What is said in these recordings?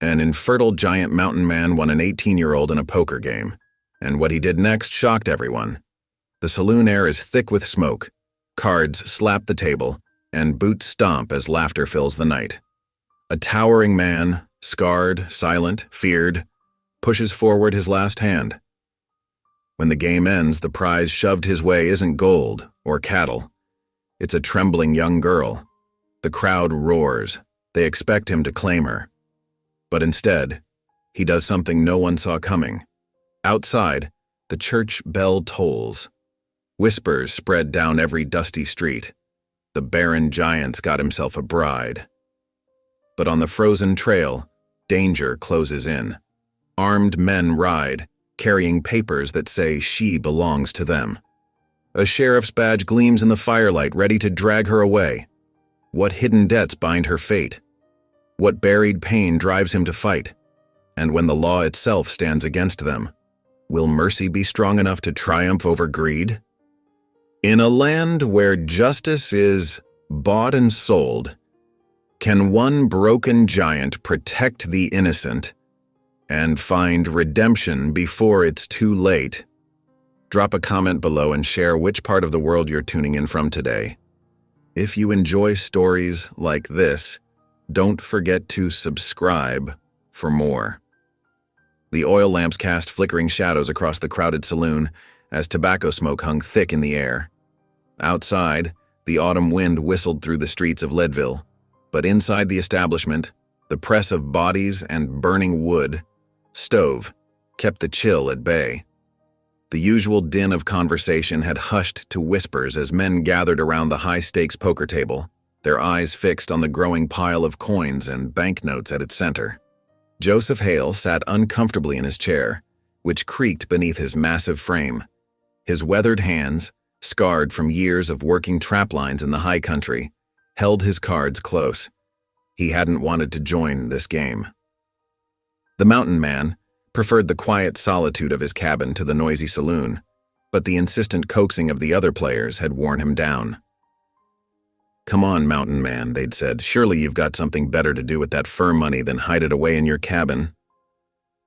An infertile giant mountain man won an 18-year-old in a poker game, and what he did next shocked everyone. The saloon air is thick with smoke, cards slap the table, and boots stomp as laughter fills the night. A towering man, scarred, silent, feared, pushes forward his last hand. When the game ends, the prize shoved his way isn't gold or cattle. It's a trembling young girl. The crowd roars. They expect him to claim her. But instead, he does something no one saw coming. Outside, the church bell tolls. Whispers spread down every dusty street. The barren giant's got himself a bride. But on the frozen trail, danger closes in. Armed men ride, carrying papers that say she belongs to them. A sheriff's badge gleams in the firelight, ready to drag her away. What hidden debts bind her fate? What buried pain drives him to fight? And when the law itself stands against them, will mercy be strong enough to triumph over greed? In a land where justice is bought and sold, can one broken giant protect the innocent and find redemption before it's too late? Drop a comment below and share which part of the world you're tuning in from today. If you enjoy stories like this, don't forget to subscribe for more. The oil lamps cast flickering shadows across the crowded saloon as tobacco smoke hung thick in the air. Outside, the autumn wind whistled through the streets of Leadville, but inside the establishment, the press of bodies and burning wood, stove, kept the chill at bay. The usual din of conversation had hushed to whispers as men gathered around the high-stakes poker table, their eyes fixed on the growing pile of coins and banknotes at its center. Joseph Hale sat uncomfortably in his chair, which creaked beneath his massive frame. His weathered hands, scarred from years of working trap lines in the high country, held his cards close. He hadn't wanted to join this game. The mountain man preferred the quiet solitude of his cabin to the noisy saloon, but the insistent coaxing of the other players had worn him down. "Come on, mountain man," they'd said. "Surely you've got something better to do with that fur money than hide it away in your cabin."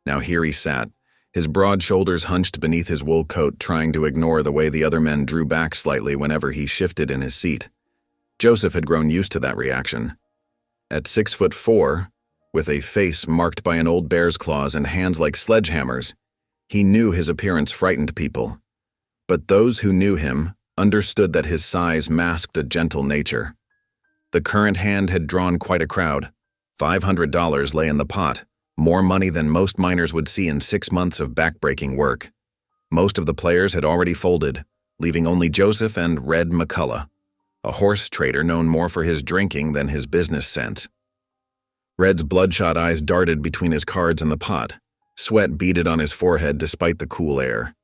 Now here he sat, his broad shoulders hunched beneath his wool coat, trying to ignore the way the other men drew back slightly whenever he shifted in his seat. Joseph had grown used to that reaction. At 6'4", with a face marked by an old bear's claws and hands like sledgehammers, he knew his appearance frightened people. But those who knew him understood that his size masked a gentle nature. The current hand had drawn quite a crowd. $500 lay in the pot, more money than most miners would see in 6 months of backbreaking work. Most of the players had already folded, leaving only Joseph and Red McCullough, a horse trader known more for his drinking than his business sense. Red's bloodshot eyes darted between his cards and the pot. Sweat beaded on his forehead despite the cool air.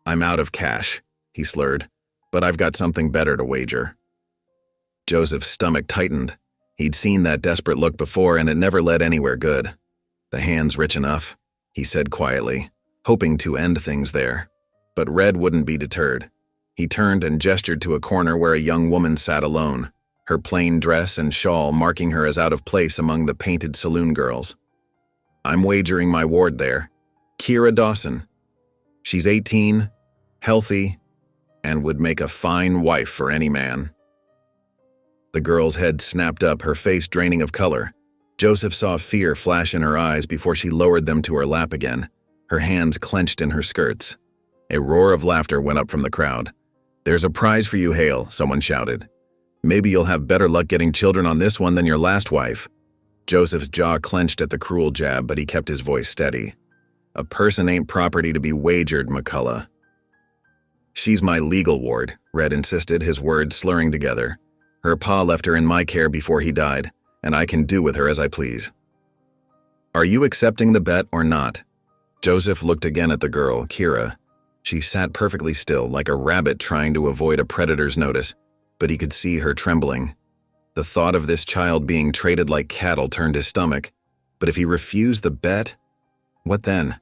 "I'm out of cash," he slurred, "but I've got something better to wager." Joseph's stomach tightened. He'd seen that desperate look before, and it never led anywhere good. "The hand's rich enough," he said quietly, hoping to end things there. But Red wouldn't be deterred. He turned and gestured to a corner where a young woman sat alone, her plain dress and shawl marking her as out of place among the painted saloon girls. "I'm wagering my ward there. Kira Dawson. She's 18, healthy, and would make a fine wife for any man." The girl's head snapped up, her face draining of color. Joseph saw fear flash in her eyes before she lowered them to her lap again, her hands clenched in her skirts. A roar of laughter went up from the crowd. "There's a prize for you, Hale," someone shouted. "Maybe you'll have better luck getting children on this one than your last wife." Joseph's jaw clenched at the cruel jab, but he kept his voice steady. "A person ain't property to be wagered, McCullough." "She's my legal ward," Red insisted, his words slurring together. "Her pa left her in my care before he died, and I can do with her as I please." "Are you accepting the bet or not?" Joseph looked again at the girl, Kira. She sat perfectly still, like a rabbit trying to avoid a predator's notice, but he could see her trembling. The thought of this child being traded like cattle turned his stomach, but if he refused the bet, what then?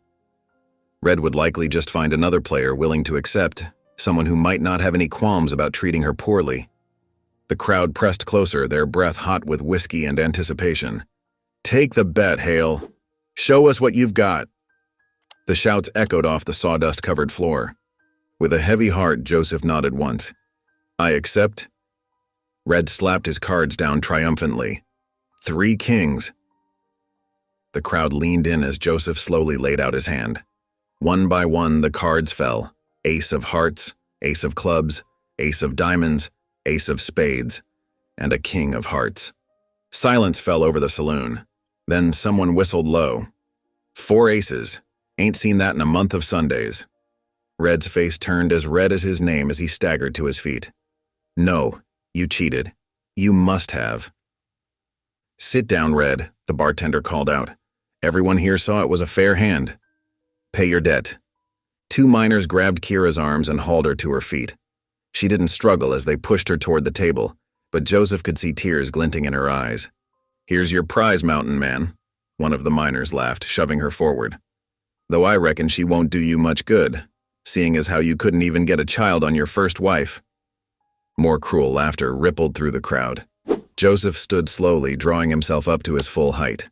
Red would likely just find another player willing to accept, someone who might not have any qualms about treating her poorly. The crowd pressed closer, their breath hot with whiskey and anticipation. Take the bet, Hale. Show us what you've got. The shouts echoed off the sawdust-covered floor. With a heavy heart, Joseph nodded once. I accept. Red slapped his cards down triumphantly. 3 kings. The crowd leaned in as Joseph slowly laid out his hand. One by one, the cards fell. Ace of hearts, ace of clubs, ace of diamonds, ace of spades, and a king of hearts. Silence fell over the saloon. Then someone whistled low. 4 aces. Ain't seen that in a month of Sundays. Red's face turned as red as his name as he staggered to his feet. No, you cheated. You must have. Sit down, Red, the bartender called out. Everyone here saw it was a fair hand. Pay your debt. 2 miners grabbed Kira's arms and hauled her to her feet. She didn't struggle as they pushed her toward the table, but Joseph could see tears glinting in her eyes. Here's your prize, mountain man, one of the miners laughed, shoving her forward. Though I reckon she won't do you much good, seeing as how you couldn't even get a child on your first wife. More cruel laughter rippled through the crowd. Joseph stood slowly, drawing himself up to his full height.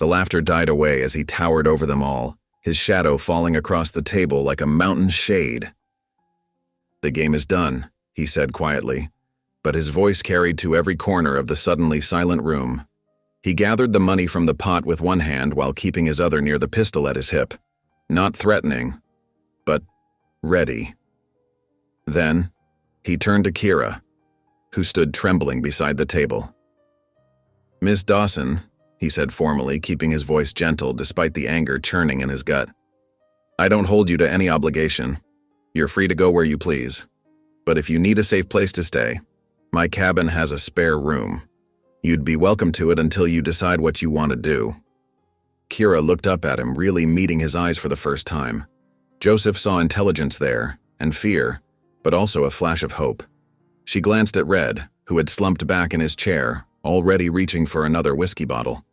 The laughter died away as he towered over them all, his shadow falling across the table like a mountain shade. The game is done, he said quietly, but his voice carried to every corner of the suddenly silent room. He gathered the money from the pot with one hand while keeping his other near the pistol at his hip. Not threatening, but ready. Then, he turned to Kira, who stood trembling beside the table. Miss Dawson, he said formally, keeping his voice gentle despite the anger churning in his gut. I don't hold you to any obligation. You're free to go where you please. But if you need a safe place to stay, my cabin has a spare room. You'd be welcome to it until you decide what you want to do. Kira looked up at him, really meeting his eyes for the first time. Joseph saw intelligence there, and fear, but also a flash of hope. She glanced at Red, who had slumped back in his chair, already reaching for another whiskey bottle.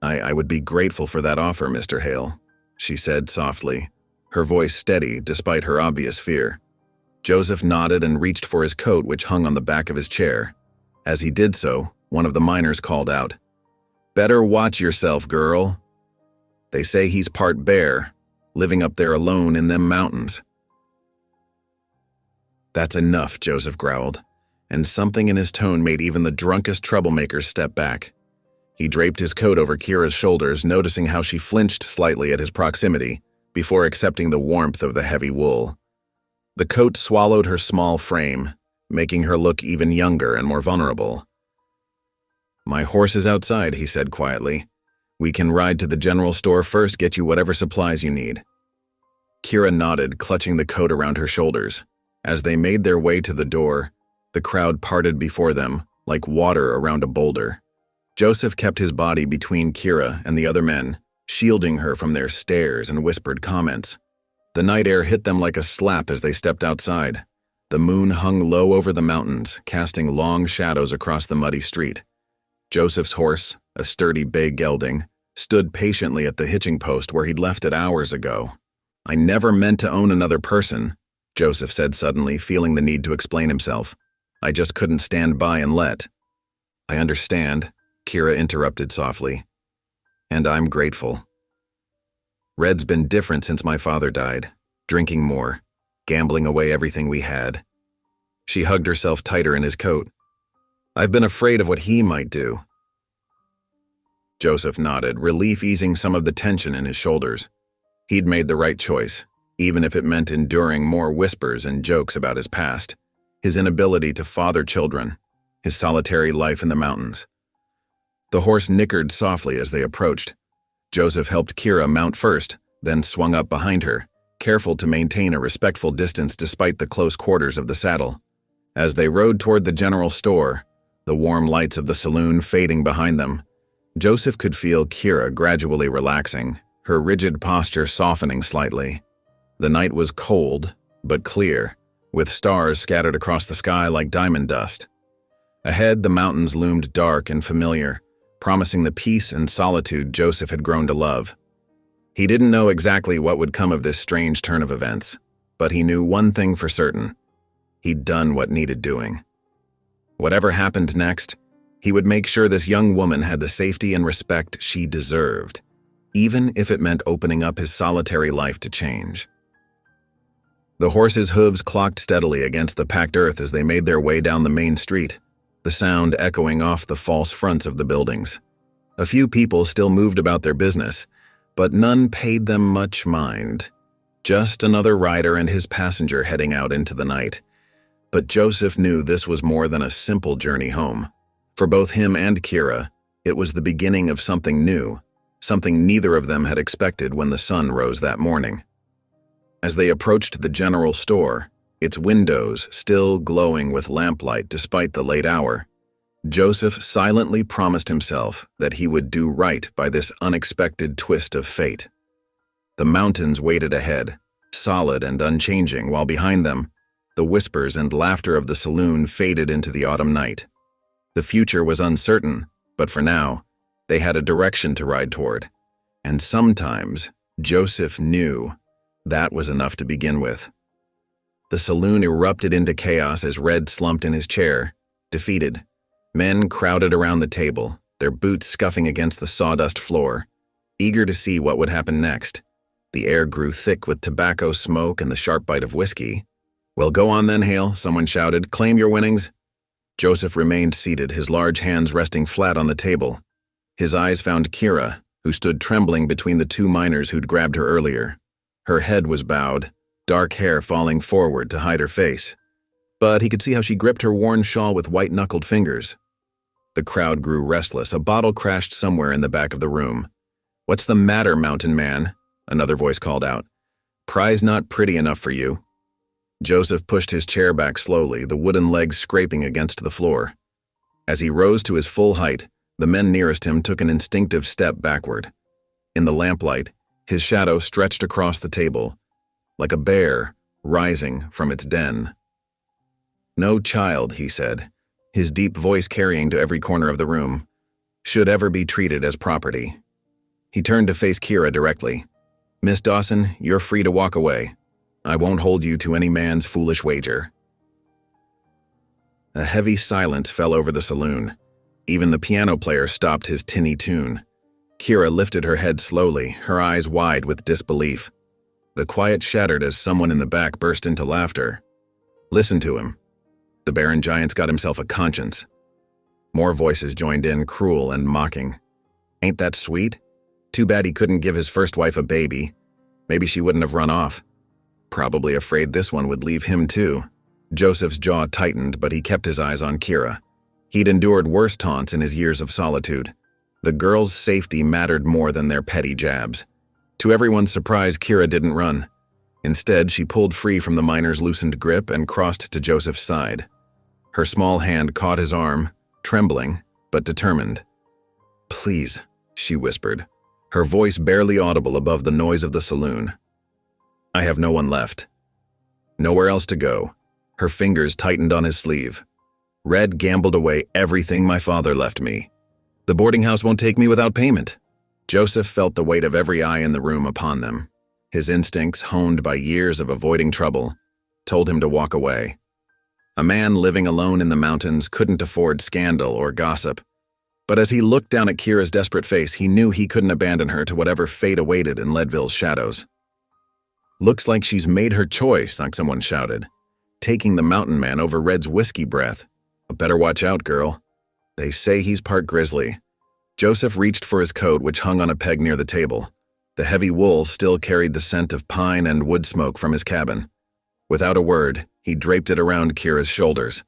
I would be grateful for that offer, Mr. Hale, she said softly, her voice steady despite her obvious fear. Joseph nodded and reached for his coat, which hung on the back of his chair. As he did so, one of the miners called out, Better watch yourself, girl. They say he's part bear, living up there alone in them mountains. That's enough, Joseph growled, and something in his tone made even the drunkest troublemakers step back. He draped his coat over Kira's shoulders, noticing how she flinched slightly at his proximity, before accepting the warmth of the heavy wool. The coat swallowed her small frame, making her look even younger and more vulnerable. My horse is outside, he said quietly. We can ride to the general store first, get you whatever supplies you need. Kira nodded, clutching the coat around her shoulders. As they made their way to the door, the crowd parted before them, like water around a boulder. Joseph kept his body between Kira and the other men, shielding her from their stares and whispered comments. The night air hit them like a slap as they stepped outside. The moon hung low over the mountains, casting long shadows across the muddy street. Joseph's horse, a sturdy bay gelding, stood patiently at the hitching post where he'd left it hours ago. I never meant to own another person, Joseph said suddenly, feeling the need to explain himself. I just couldn't stand by and let. I understand, Kira interrupted softly. And I'm grateful. Red's been different since my father died, drinking more, gambling away everything we had. She hugged herself tighter in his coat. I've been afraid of what he might do. Joseph nodded, relief easing some of the tension in his shoulders. He'd made the right choice, even if it meant enduring more whispers and jokes about his past, his inability to father children, his solitary life in the mountains. The horse nickered softly as they approached. Joseph helped Kira mount first, then swung up behind her, careful to maintain a respectful distance despite the close quarters of the saddle. As they rode toward the general store, the warm lights of the saloon fading behind them, Joseph could feel Kira gradually relaxing, her rigid posture softening slightly. The night was cold, but clear, with stars scattered across the sky like diamond dust. Ahead, the mountains loomed dark and familiar, promising the peace and solitude Joseph had grown to love. He didn't know exactly what would come of this strange turn of events, but he knew one thing for certain. He'd done what needed doing. Whatever happened next, He would make sure this young woman had the safety and respect she deserved, even if it meant opening up his solitary life to change. The horses' hooves clocked steadily against the packed earth as they made their way down the main street, the sound echoing off the false fronts of the buildings. A few people still moved about their business, but none paid them much mind. Just another rider and his passenger heading out into the night. But Joseph knew this was more than a simple journey home. For both him and Kira, it was the beginning of something new, something neither of them had expected when the sun rose that morning. As they approached the general store, its windows still glowing with lamplight despite the late hour, Joseph silently promised himself that he would do right by this unexpected twist of fate. The mountains waited ahead, solid and unchanging, while behind them, the whispers and laughter of the saloon faded into the autumn night. The future was uncertain, but for now, they had a direction to ride toward. And sometimes, Joseph knew that was enough to begin with. The saloon erupted into chaos as Red slumped in his chair, defeated. Men crowded around the table, their boots scuffing against the sawdust floor, eager to see what would happen next. The air grew thick with tobacco smoke and the sharp bite of whiskey. "Well, go on then, Hale," someone shouted. "Claim your winnings." Joseph remained seated, his large hands resting flat on the table. His eyes found Kira, who stood trembling between the two miners who'd grabbed her earlier. Her head was bowed, dark hair falling forward to hide her face. But he could see how she gripped her worn shawl with white-knuckled fingers. The crowd grew restless. A bottle crashed somewhere in the back of the room. "What's the matter, mountain man?" another voice called out. "Prize not pretty enough for you." Joseph pushed his chair back slowly, the wooden legs scraping against the floor. As he rose to his full height, the men nearest him took an instinctive step backward. In the lamplight, his shadow stretched across the table, like a bear rising from its den. "No child," he said, his deep voice carrying to every corner of the room, "should ever be treated as property." He turned to face Kira directly. "Miss Dawson, you're free to walk away. I won't hold you to any man's foolish wager." A heavy silence fell over the saloon. Even the piano player stopped his tinny tune. Kira lifted her head slowly, her eyes wide with disbelief. The quiet shattered as someone in the back burst into laughter. "Listen to him. The Baron Giant's got himself a conscience." More voices joined in, cruel and mocking. "Ain't that sweet? Too bad he couldn't give his first wife a baby. Maybe she wouldn't have run off. Probably afraid this one would leave him too." Joseph's jaw tightened, but he kept his eyes on Kira. He'd endured worse taunts in his years of solitude. The girl's safety mattered more than their petty jabs. To everyone's surprise, Kira didn't run. Instead, she pulled free from the miner's loosened grip and crossed to Joseph's side. Her small hand caught his arm, trembling, but determined. "Please," she whispered, her voice barely audible above the noise of the saloon. "I have no one left. Nowhere else to go." Her fingers tightened on his sleeve. "Red gambled away everything my father left me. The boarding house won't take me without payment." Joseph felt the weight of every eye in the room upon them. His instincts, honed by years of avoiding trouble, told him to walk away. A man living alone in the mountains couldn't afford scandal or gossip. But as he looked down at Kira's desperate face, he knew he couldn't abandon her to whatever fate awaited in Leadville's shadows. "Looks like she's made her choice," like someone shouted, "taking the mountain man over Red's whiskey breath. Better watch out, girl. They say he's part grizzly." Joseph reached for his coat, which hung on a peg near the table. The heavy wool still carried the scent of pine and wood smoke from his cabin. Without a word, he draped it around Kira's shoulders.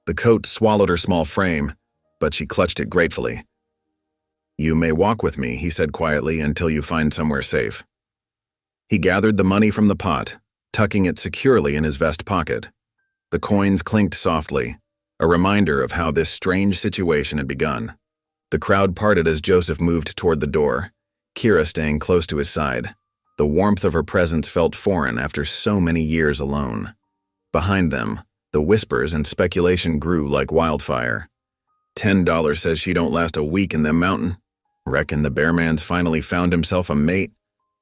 The coat swallowed her small frame, but she clutched it gratefully. "You may walk with me," he said quietly, "until you find somewhere safe." He gathered the money from the pot, tucking it securely in his vest pocket. The coins clinked softly, a reminder of how this strange situation had begun. The crowd parted as Joseph moved toward the door, Kira staying close to his side. The warmth of her presence felt foreign after so many years alone. Behind them, the whispers and speculation grew like wildfire. $10 says she don't last a week in them mountain. Reckon the bear man's finally found himself a mate.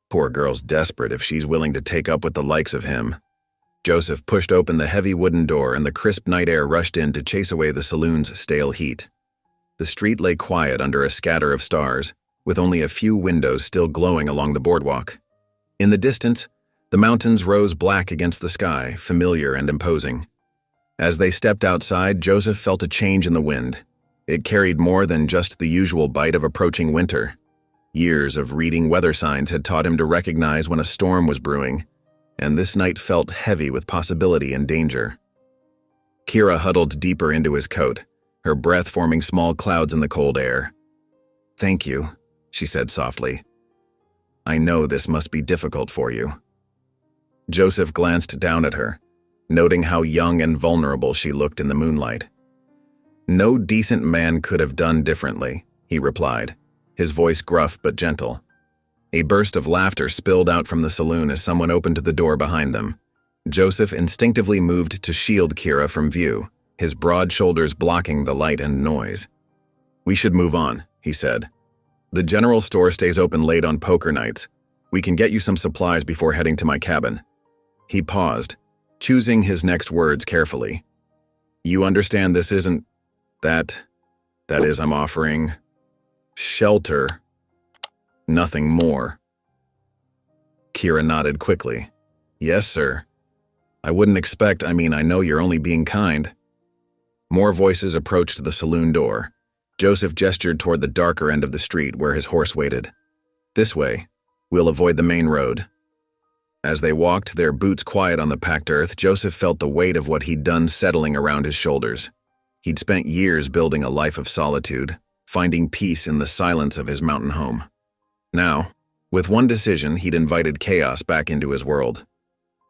Poor girl's desperate if she's willing to take up with the likes of him. Joseph pushed open the heavy wooden door and the crisp night air rushed in to chase away the saloon's stale heat. The street lay quiet under a scatter of stars, with only a few windows still glowing along the boardwalk. In the distance, the mountains rose black against the sky, familiar and imposing. As they stepped outside, Joseph felt a change in the wind. It carried more than just the usual bite of approaching winter. Years of reading weather signs had taught him to recognize when a storm was brewing, and this night felt heavy with possibility and danger. Kira huddled deeper into his coat, her breath forming small clouds in the cold air. "Thank you," she said softly. "I know this must be difficult for you." Joseph glanced down at her, noting how young and vulnerable she looked in the moonlight. "No decent man could have done differently," he replied, his voice gruff but gentle. A burst of laughter spilled out from the saloon as someone opened the door behind them. Joseph instinctively moved to shield Kira from view, his broad shoulders blocking the light and noise. "We should move on," he said. "The general store stays open late on poker nights. We can get you some supplies before heading to my cabin." He paused, choosing his next words carefully. "You understand this isn't that is, I'm offering shelter, nothing more." Kira nodded quickly. "Yes, sir. I wouldn't expect, I know you're only being kind." More voices approached the saloon door. Joseph gestured toward the darker end of the street where his horse waited. "This way. We'll avoid the main road." As they walked, their boots quiet on the packed earth, Joseph felt the weight of what he'd done settling around his shoulders. He'd spent years building a life of solitude, finding peace in the silence of his mountain home. Now, with one decision, he'd invited chaos back into his world.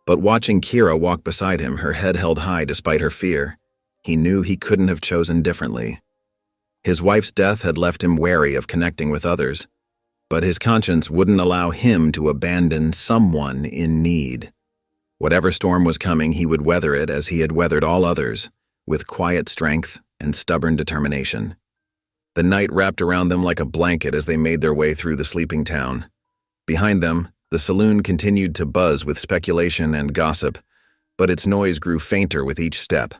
But watching Kira walk beside him, her head held high despite her fear, he knew he couldn't have chosen differently. His wife's death had left him wary of connecting with others, but his conscience wouldn't allow him to abandon someone in need. Whatever storm was coming, he would weather it as he had weathered all others, with quiet strength and stubborn determination. The night wrapped around them like a blanket as they made their way through the sleeping town. Behind them, the saloon continued to buzz with speculation and gossip, but its noise grew fainter with each step.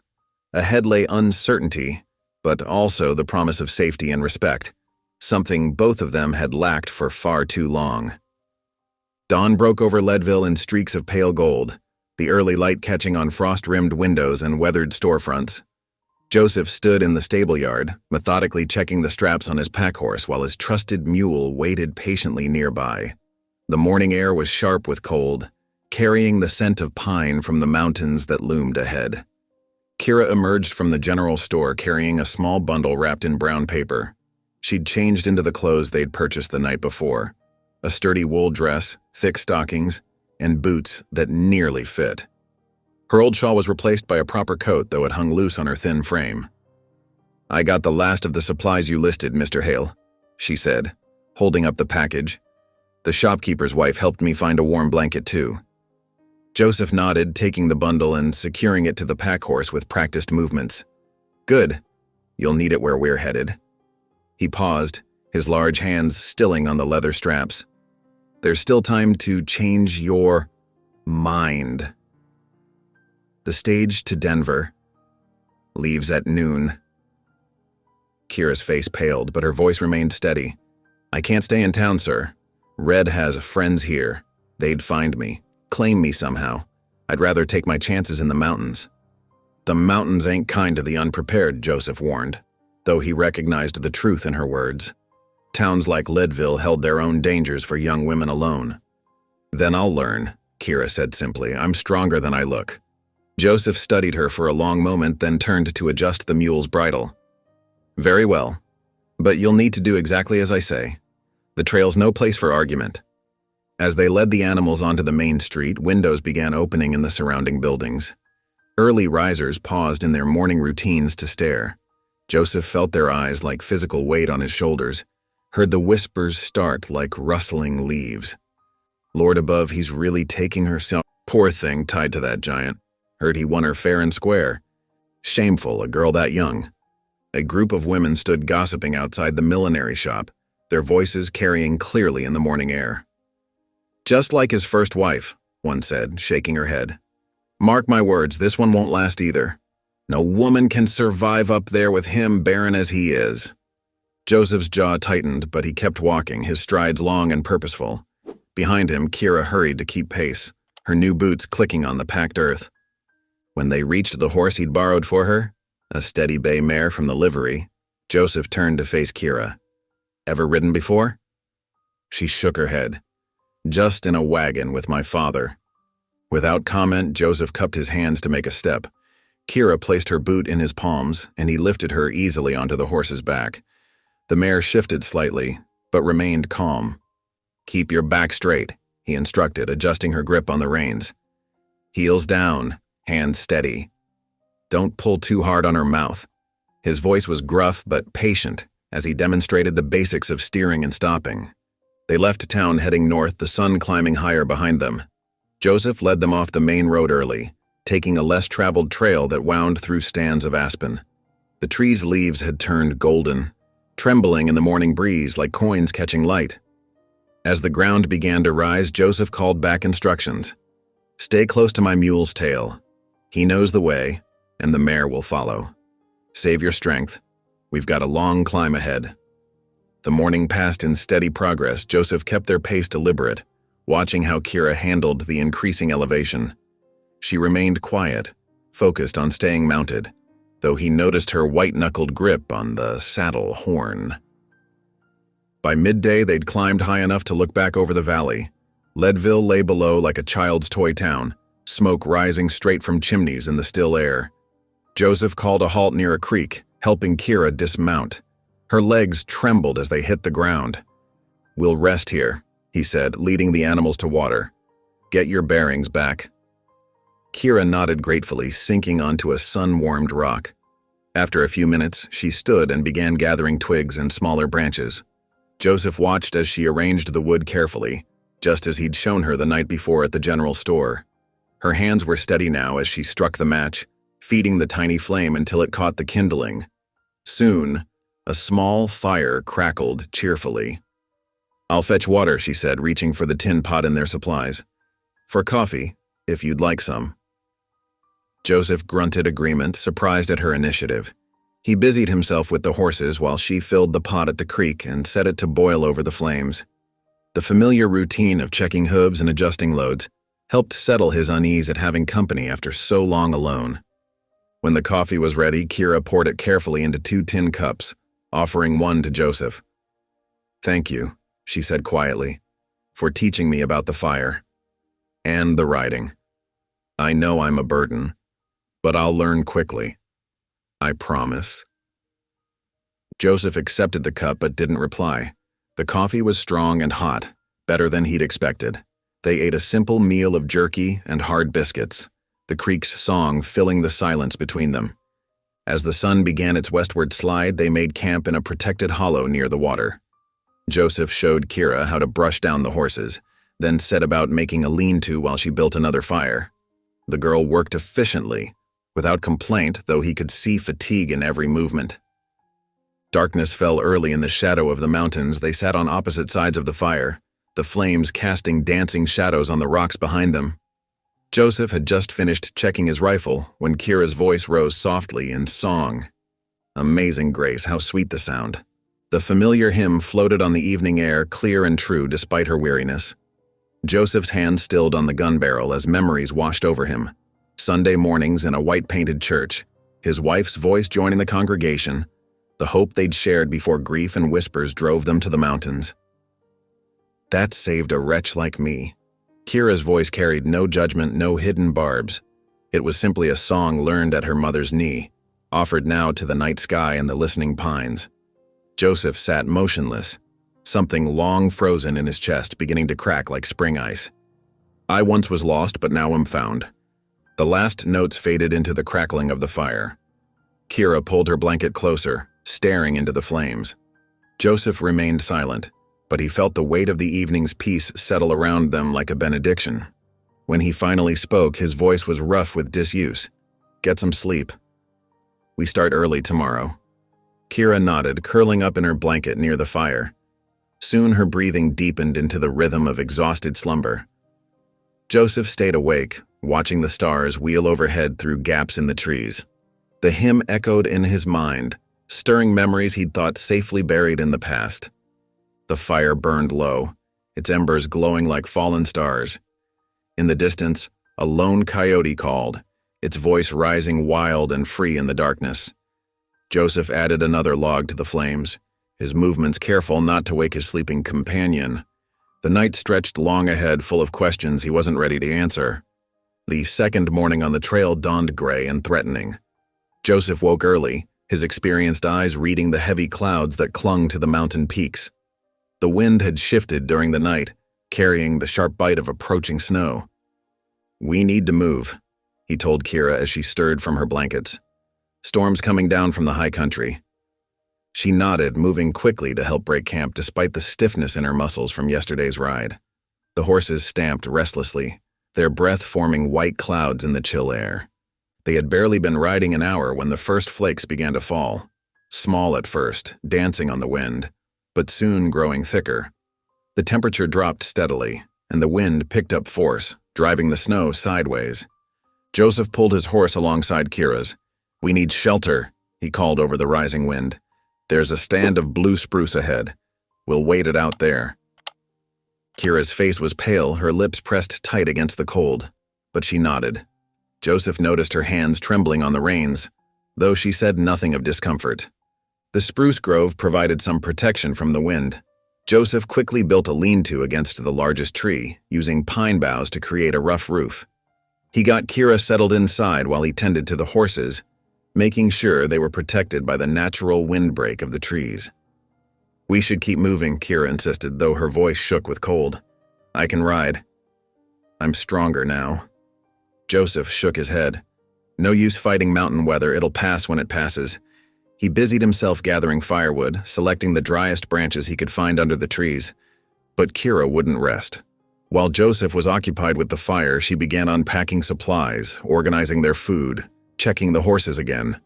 Ahead lay uncertainty, but also the promise of safety and respect, something both of them had lacked for far too long. Dawn broke over Leadville in streaks of pale gold, the early light catching on frost-rimmed windows and weathered storefronts. Joseph stood in the stable yard, methodically checking the straps on his pack horse while his trusted mule waited patiently nearby. The morning air was sharp with cold, carrying the scent of pine from the mountains that loomed ahead. Kira emerged from the general store carrying a small bundle wrapped in brown paper. She'd changed into the clothes they'd purchased the night before, a sturdy wool dress, thick stockings, and boots that nearly fit. Her old shawl was replaced by a proper coat, though it hung loose on her thin frame. "I got the last of the supplies you listed, Mr. Hale," she said, holding up the package. "The shopkeeper's wife helped me find a warm blanket, too." Joseph nodded, taking the bundle and securing it to the pack horse with practiced movements. "Good. You'll need it where we're headed." He paused, his large hands stilling on the leather straps. "There's still time to change your mind." "The stage to Denver leaves at noon." Kira's face paled, but her voice remained steady. "I can't stay in town, sir. Red has friends here. They'd find me, claim me somehow. I'd rather take my chances in the mountains." "The mountains ain't kind to the unprepared," Joseph warned, though he recognized the truth in her words. Towns like Leadville held their own dangers for young women alone. "Then I'll learn," Kira said simply. "I'm stronger than I look." Joseph studied her for a long moment, then turned to adjust the mule's bridle. "Very well, but you'll need to do exactly as I say. The trail's no place for argument." As they led the animals onto the main street, windows began opening in the surrounding buildings. Early risers paused in their morning routines to stare. Joseph felt their eyes like physical weight on his shoulders, heard the whispers start like rustling leaves. "Lord above, he's really taking herself. Poor thing tied to that giant. Heard he won her fair and square. Shameful, a girl that young." A group of women stood gossiping outside the millinery shop, their voices carrying clearly in the morning air. "Just like his first wife," one said, shaking her head. "Mark my words, this one won't last either. No woman can survive up there with him barren as he is." Joseph's jaw tightened, but he kept walking, his strides long and purposeful. Behind him, Kira hurried to keep pace, her new boots clicking on the packed earth. When they reached the horse he'd borrowed for her, a steady bay mare from the livery, Joseph turned to face Kira. "Ever ridden before?" She shook her head. "Just in a wagon with my father." Without comment, Joseph cupped his hands to make a step. Kira placed her boot in his palms, and he lifted her easily onto the horse's back. The mare shifted slightly, but remained calm. "Keep your back straight," he instructed, adjusting her grip on the reins. "Heels down, hands steady. Don't pull too hard on her mouth." His voice was gruff but patient as he demonstrated the basics of steering and stopping. They left town heading north, the sun climbing higher behind them. Joseph led them off the main road early, taking a less traveled trail that wound through stands of aspen. The tree's leaves had turned golden, trembling in the morning breeze like coins catching light. As the ground began to rise, Joseph called back instructions. "Stay close to my mule's tail. He knows the way, and the mare will follow. Save your strength. We've got a long climb ahead." The morning passed in steady progress. Joseph kept their pace deliberate, watching how Kira handled the increasing elevation. She remained quiet, focused on staying mounted, though he noticed her white-knuckled grip on the saddle horn. By midday, they'd climbed high enough to look back over the valley. Leadville lay below like a child's toy town, smoke rising straight from chimneys in the still air. Joseph called a halt near a creek, helping Kira dismount. Her legs trembled as they hit the ground. "We'll rest here," he said, leading the animals to water. "Get your bearings back." Kira nodded gratefully, sinking onto a sun-warmed rock. After a few minutes, she stood and began gathering twigs and smaller branches. Joseph watched as she arranged the wood carefully, just as he'd shown her the night before at the general store. Her hands were steady now as she struck the match, feeding the tiny flame until it caught the kindling. Soon, a small fire crackled cheerfully. "I'll fetch water," she said, reaching for the tin pot in their supplies. "For coffee, if you'd like some." Joseph grunted agreement, surprised at her initiative. He busied himself with the horses while she filled the pot at the creek and set it to boil over the flames. The familiar routine of checking hooves and adjusting loads helped settle his unease at having company after so long alone. When the coffee was ready, Kira poured it carefully into 2 tin cups, offering one to Joseph. "Thank you," she said quietly, "for teaching me about the fire. And the riding. I know I'm a burden, but I'll learn quickly. I promise." Joseph accepted the cup but didn't reply. The coffee was strong and hot, better than he'd expected. They ate a simple meal of jerky and hard biscuits, the creek's song filling the silence between them. As the sun began its westward slide, they made camp in a protected hollow near the water. Joseph showed Kira how to brush down the horses, then set about making a lean-to while she built another fire. The girl worked efficiently, without complaint, though he could see fatigue in every movement. Darkness fell early in the shadow of the mountains. They sat on opposite sides of the fire, the flames casting dancing shadows on the rocks behind them. Joseph had just finished checking his rifle when Kira's voice rose softly in song. Amazing grace, how sweet the sound. The familiar hymn floated on the evening air, clear and true despite her weariness. Joseph's hand stilled on the gun barrel as memories washed over him. Sunday mornings in a white-painted church, his wife's voice joining the congregation, the hope they'd shared before grief and whispers drove them to the mountains. "That saved a wretch like me." Kira's voice carried no judgment, no hidden barbs. It was simply a song learned at her mother's knee, offered now to the night sky and the listening pines. Joseph sat motionless, something long frozen in his chest beginning to crack like spring ice. "I once was lost, but now am found." The last notes faded into the crackling of the fire. Kira pulled her blanket closer, staring into the flames. Joseph remained silent, but he felt the weight of the evening's peace settle around them like a benediction. When he finally spoke, his voice was rough with disuse. "Get some sleep. We start early tomorrow." Kira nodded, curling up in her blanket near the fire. Soon her breathing deepened into the rhythm of exhausted slumber. Joseph stayed awake, watching the stars wheel overhead through gaps in the trees. The hymn echoed in his mind, stirring memories he'd thought safely buried in the past. The fire burned low, its embers glowing like fallen stars. In the distance, a lone coyote called, its voice rising wild and free in the darkness. Joseph added another log to the flames, his movements careful not to wake his sleeping companion. The night stretched long ahead, full of questions he wasn't ready to answer. The second morning on the trail dawned gray and threatening. Joseph woke early, his experienced eyes reading the heavy clouds that clung to the mountain peaks. The wind had shifted during the night, carrying the sharp bite of approaching snow. "We need to move," he told Kira as she stirred from her blankets. "Storm's coming down from the high country." She nodded, moving quickly to help break camp despite the stiffness in her muscles from yesterday's ride. The horses stamped restlessly, their breath forming white clouds in the chill air. They had barely been riding an hour when the first flakes began to fall, small at first, dancing on the wind, but soon growing thicker. The temperature dropped steadily, and the wind picked up force, driving the snow sideways. Joseph pulled his horse alongside Kira's. "We need shelter," he called over the rising wind. "There's a stand of blue spruce ahead. We'll wait it out there." Kira's face was pale, her lips pressed tight against the cold, but she nodded. Joseph noticed her hands trembling on the reins, though she said nothing of discomfort. The spruce grove provided some protection from the wind. Joseph quickly built a lean-to against the largest tree, using pine boughs to create a rough roof. He got Kira settled inside while he tended to the horses, making sure they were protected by the natural windbreak of the trees. "We should keep moving," Kira insisted, though her voice shook with cold. "I can ride. I'm stronger now." Joseph shook his head. "No use fighting mountain weather, it'll pass when it passes." He busied himself gathering firewood, selecting the driest branches he could find under the trees. But Kira wouldn't rest. While Joseph was occupied with the fire, she began unpacking supplies, organizing their food, checking the horses again.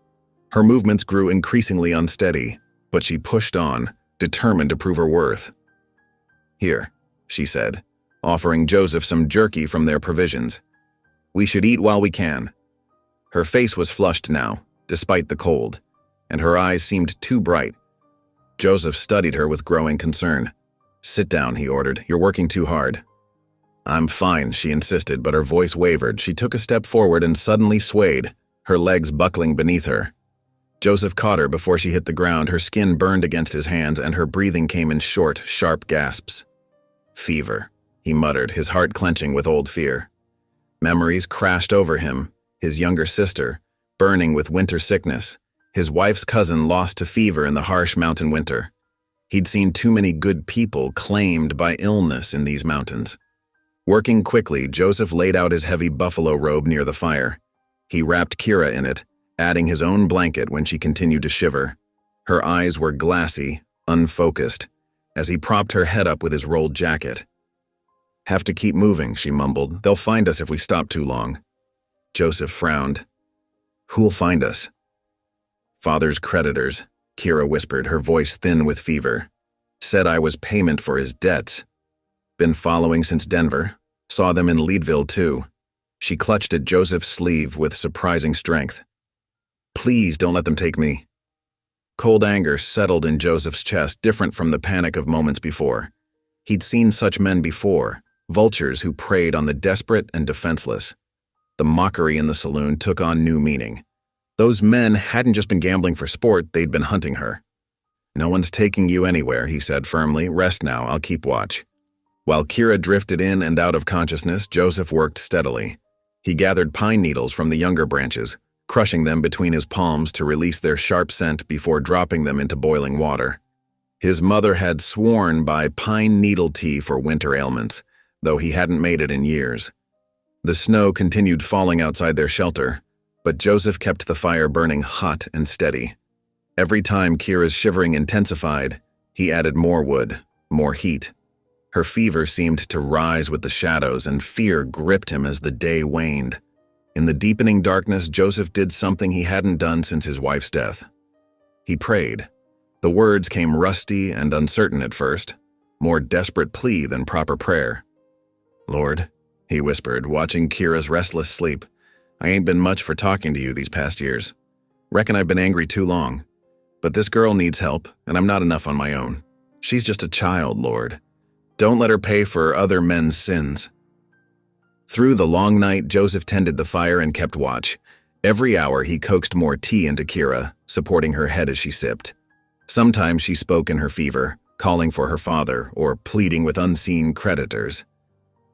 Her movements grew increasingly unsteady, but she pushed on, determined to prove her worth. "Here," she said, offering Joseph some jerky from their provisions. "We should eat while we can." Her face was flushed now, despite the cold, and her eyes seemed too bright. Joseph studied her with growing concern. "Sit down," he ordered. "You're working too hard." "I'm fine," she insisted, but her voice wavered. She took a step forward and suddenly swayed, her legs buckling beneath her. Joseph caught her before she hit the ground. Her skin burned against his hands, and her breathing came in short, sharp gasps. "Fever," he muttered, his heart clenching with old fear. Memories crashed over him, his younger sister, burning with winter sickness, his wife's cousin lost to fever in the harsh mountain winter. He'd seen too many good people claimed by illness in these mountains. Working quickly, Joseph laid out his heavy buffalo robe near the fire. He wrapped Kira in it, adding his own blanket when she continued to shiver. Her eyes were glassy, unfocused, as he propped her head up with his rolled jacket. "Have to keep moving," she mumbled. "They'll find us if we stop too long." Joseph frowned. "Who'll find us?" "Father's creditors," Kira whispered, her voice thin with fever. "Said I was payment for his debts. Been following since Denver. Saw them in Leadville, too." She clutched at Joseph's sleeve with surprising strength. "Please don't let them take me." Cold anger settled in Joseph's chest, different from the panic of moments before. He'd seen such men before, vultures who preyed on the desperate and defenseless. The mockery in the saloon took on new meaning. Those men hadn't just been gambling for sport, they'd been hunting her. "No one's taking you anywhere," he said firmly. "Rest now, I'll keep watch." While Kira drifted in and out of consciousness, Joseph worked steadily. He gathered pine needles from the younger branches, crushing them between his palms to release their sharp scent before dropping them into boiling water. His mother had sworn by pine needle tea for winter ailments, though he hadn't made it in years. The snow continued falling outside their shelter, but Joseph kept the fire burning hot and steady. Every time Kira's shivering intensified, he added more wood, more heat. Her fever seemed to rise with the shadows, and fear gripped him as the day waned. In the deepening darkness, Joseph did something he hadn't done since his wife's death. He prayed. The words came rusty and uncertain at first, more desperate plea than proper prayer. "Lord," he whispered, watching Kira's restless sleep, "I ain't been much for talking to you these past years. Reckon I've been angry too long. But this girl needs help, and I'm not enough on my own. She's just a child, Lord. Don't let her pay for other men's sins." Through the long night, Joseph tended the fire and kept watch. Every hour he coaxed more tea into Kira, supporting her head as she sipped. Sometimes she spoke in her fever, calling for her father or pleading with unseen creditors.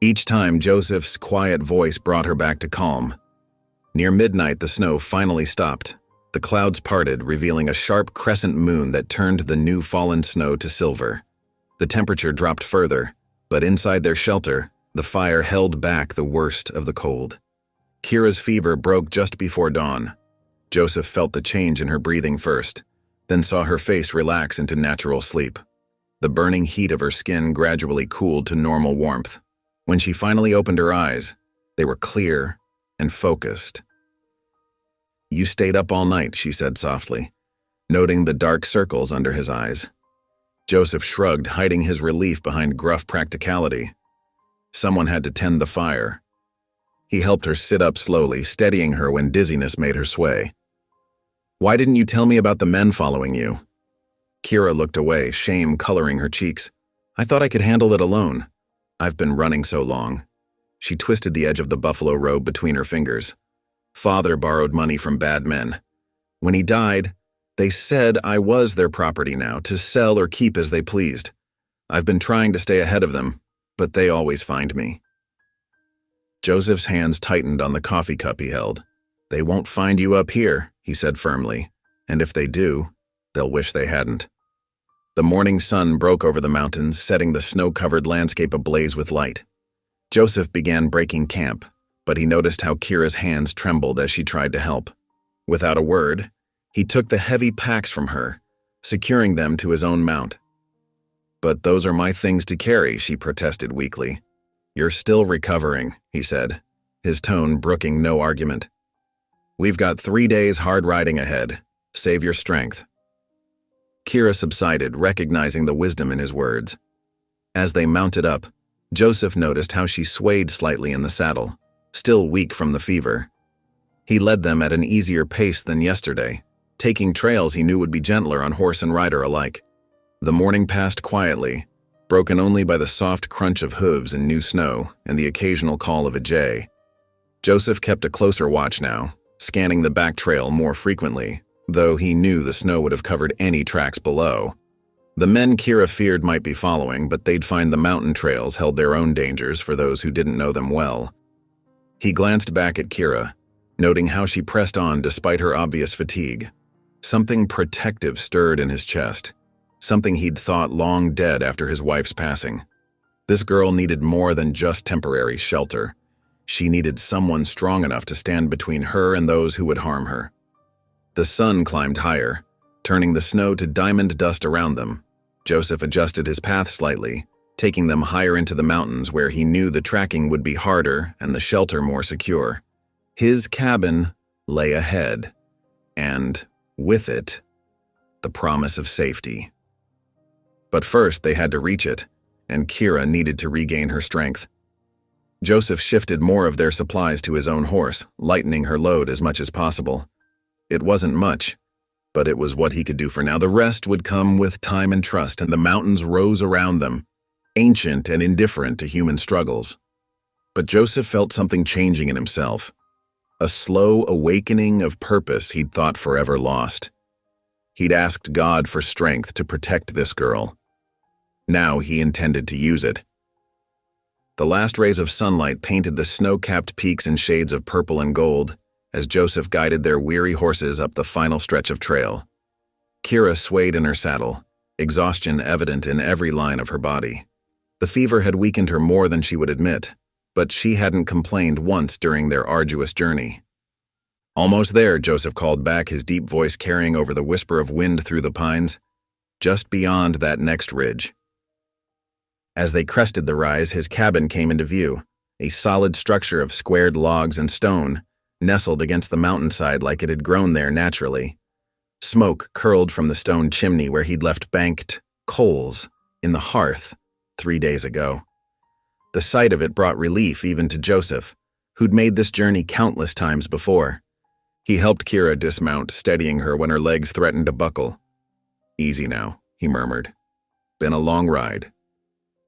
Each time, Joseph's quiet voice brought her back to calm. Near midnight, the snow finally stopped. The clouds parted, revealing a sharp crescent moon that turned the new fallen snow to silver. The temperature dropped further, but inside their shelter, the fire held back the worst of the cold. Kira's fever broke just before dawn. Joseph felt the change in her breathing first, then saw her face relax into natural sleep. The burning heat of her skin gradually cooled to normal warmth. When she finally opened her eyes, they were clear and focused. "You stayed up all night," she said softly, noting the dark circles under his eyes. Joseph shrugged, hiding his relief behind gruff practicality. Someone had to tend the fire. He helped her sit up slowly, steadying her when dizziness made her sway. "Why didn't you tell me about the men following you?" Kira looked away, shame coloring her cheeks. "I thought I could handle it alone. I've been running so long." She twisted the edge of the buffalo robe between her fingers. "Father borrowed money from bad men. When he died, they said I was their property now, to sell or keep as they pleased. I've been trying to stay ahead of them, but they always find me." Joseph's hands tightened on the coffee cup he held. "They won't find you up here," he said firmly, "and if they do, they'll wish they hadn't." The morning sun broke over the mountains, setting the snow-covered landscape ablaze with light. Joseph began breaking camp, but he noticed how Kira's hands trembled as she tried to help. Without a word, he took the heavy packs from her, securing them to his own mount. "But those are my things to carry," she protested weakly. "You're still recovering," he said, his tone brooking no argument. "We've got 3 days hard riding ahead. Save your strength." Kira subsided, recognizing the wisdom in his words. As they mounted up, Joseph noticed how she swayed slightly in the saddle, still weak from the fever. He led them at an easier pace than yesterday, taking trails he knew would be gentler on horse and rider alike. The morning passed quietly, broken only by the soft crunch of hooves in new snow and the occasional call of a jay. Joseph kept a closer watch now, scanning the back trail more frequently, though he knew the snow would have covered any tracks below. The men Kira feared might be following, but they'd find the mountain trails held their own dangers for those who didn't know them well. He glanced back at Kira, noting how she pressed on despite her obvious fatigue. Something protective stirred in his chest, something he'd thought long dead after his wife's passing. This girl needed more than just temporary shelter. She needed someone strong enough to stand between her and those who would harm her. The sun climbed higher, turning the snow to diamond dust around them. Joseph adjusted his path slightly, taking them higher into the mountains where he knew the tracking would be harder and the shelter more secure. His cabin lay ahead, and, with it, the promise of safety. But first they had to reach it, and Kira needed to regain her strength. Joseph shifted more of their supplies to his own horse, lightening her load as much as possible. It wasn't much, but it was what he could do for now. The rest would come with time and trust, and the mountains rose around them, ancient and indifferent to human struggles. But Joseph felt something changing in himself, a slow awakening of purpose he'd thought forever lost. He'd asked God for strength to protect this girl. Now he intended to use it. The last rays of sunlight painted the snow-capped peaks in shades of purple and gold as Joseph guided their weary horses up the final stretch of trail. Kira swayed in her saddle, exhaustion evident in every line of her body. The fever had weakened her more than she would admit, but she hadn't complained once during their arduous journey. "Almost there," Joseph called back, his deep voice carrying over the whisper of wind through the pines. "Just beyond that next ridge." As they crested the rise, his cabin came into view, a solid structure of squared logs and stone, nestled against the mountainside like it had grown there naturally. Smoke curled from the stone chimney where he'd left banked coals in the hearth 3 days ago. The sight of it brought relief even to Joseph, who'd made this journey countless times before. He helped Kira dismount, steadying her when her legs threatened to buckle. Easy now, he murmured. Been a long ride.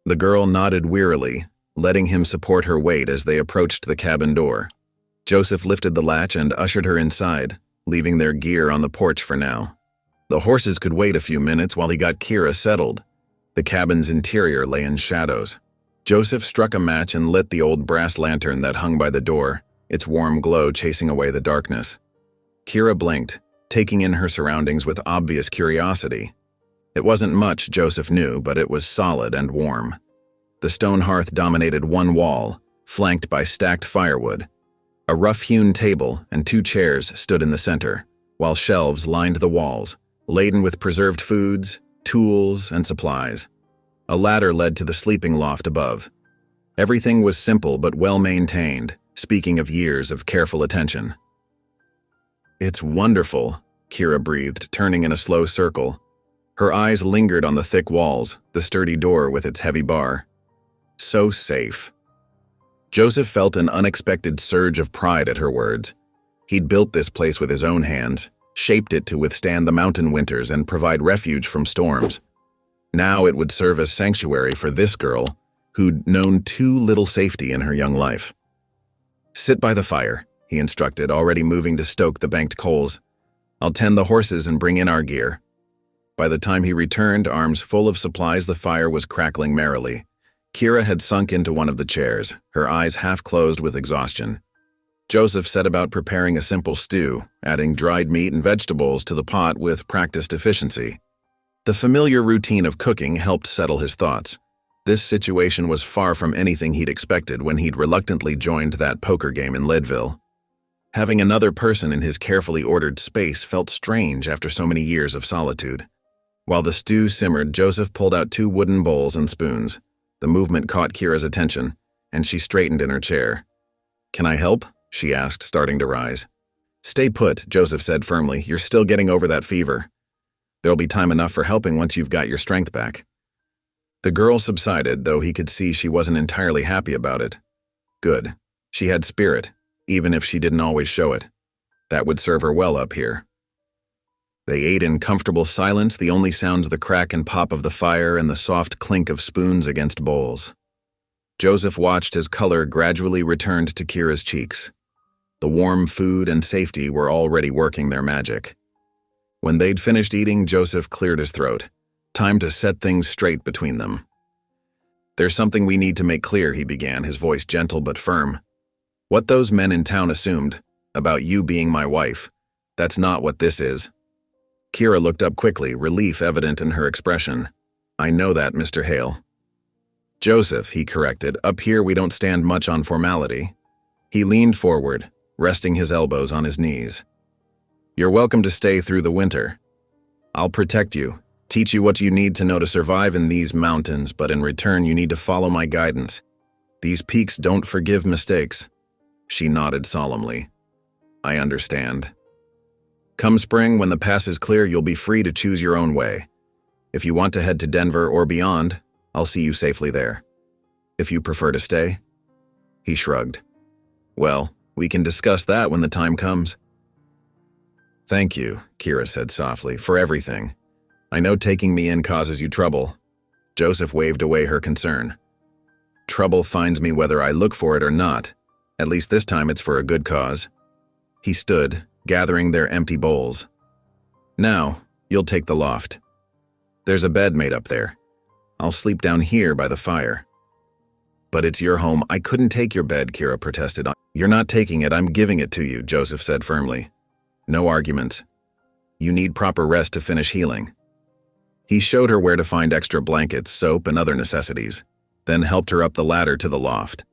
The girl nodded wearily, letting him support her weight as they approached the cabin door. Joseph lifted the latch and ushered her inside, leaving their gear on the porch for now. The horses could wait a few minutes while he got Kira settled. The cabin's interior lay in shadows. Joseph struck a match and lit the old brass lantern that hung by the door, its warm glow chasing away the darkness. Kira blinked, taking in her surroundings with obvious curiosity. It wasn't much, Joseph knew, but it was solid and warm. The stone hearth dominated one wall, flanked by stacked firewood. A rough-hewn table and 2 chairs stood in the center, while shelves lined the walls, laden with preserved foods, tools, and supplies. A ladder led to the sleeping loft above. Everything was simple but well-maintained, speaking of years of careful attention. "It's wonderful," Kira breathed, turning in a slow circle. Her eyes lingered on the thick walls, the sturdy door with its heavy bar. So safe. Joseph felt an unexpected surge of pride at her words. He'd built this place with his own hands, shaped it to withstand the mountain winters and provide refuge from storms. Now it would serve as sanctuary for this girl, who'd known too little safety in her young life. "Sit by the fire," he instructed, already moving to stoke the banked coals. "I'll tend the horses and bring in our gear." By the time he returned, arms full of supplies, the fire was crackling merrily. Kira had sunk into one of the chairs, her eyes half closed with exhaustion. Joseph set about preparing a simple stew, adding dried meat and vegetables to the pot with practiced efficiency. The familiar routine of cooking helped settle his thoughts. This situation was far from anything he'd expected when he'd reluctantly joined that poker game in Leadville. Having another person in his carefully ordered space felt strange after so many years of solitude. While the stew simmered, Joseph pulled out 2 wooden bowls and spoons. The movement caught Kira's attention, and she straightened in her chair. "Can I help?" she asked, starting to rise. "Stay put," Joseph said firmly. "You're still getting over that fever. There'll be time enough for helping once you've got your strength back." The girl subsided, though he could see she wasn't entirely happy about it. Good. She had spirit, even if she didn't always show it. That would serve her well up here. They ate in comfortable silence, the only sounds the crack and pop of the fire and the soft clink of spoons against bowls. Joseph watched as color gradually returned to Kira's cheeks. The warm food and safety were already working their magic. When they'd finished eating, Joseph cleared his throat. Time to set things straight between them. "There's something we need to make clear," he began, his voice gentle but firm. "What those men in town assumed, about you being my wife, that's not what this is." Kira looked up quickly, relief evident in her expression. "I know that, Mr. Hale." "Joseph," he corrected, "up here we don't stand much on formality." He leaned forward, resting his elbows on his knees. "You're welcome to stay through the winter. I'll protect you, teach you what you need to know to survive in these mountains, but in return you need to follow my guidance. These peaks don't forgive mistakes." She nodded solemnly. "I understand. Come spring, when the pass is clear, you'll be free to choose your own way. If you want to head to Denver or beyond, I'll see you safely there. If you prefer to stay." He shrugged. "Well, we can discuss that when the time comes." "Thank you," Kira said softly, "for everything. I know taking me in causes you trouble." Joseph waved away her concern. "Trouble finds me whether I look for it or not. At least this time it's for a good cause." He stood, gathering their empty bowls. "Now, you'll take the loft. There's a bed made up there. I'll sleep down here by the fire." "But it's your home. I couldn't take your bed," Kira protested. "You're not taking it, I'm giving it to you," Joseph said firmly. "No arguments. You need proper rest to finish healing." He showed her where to find extra blankets, soap, and other necessities, then helped her up the ladder to the loft.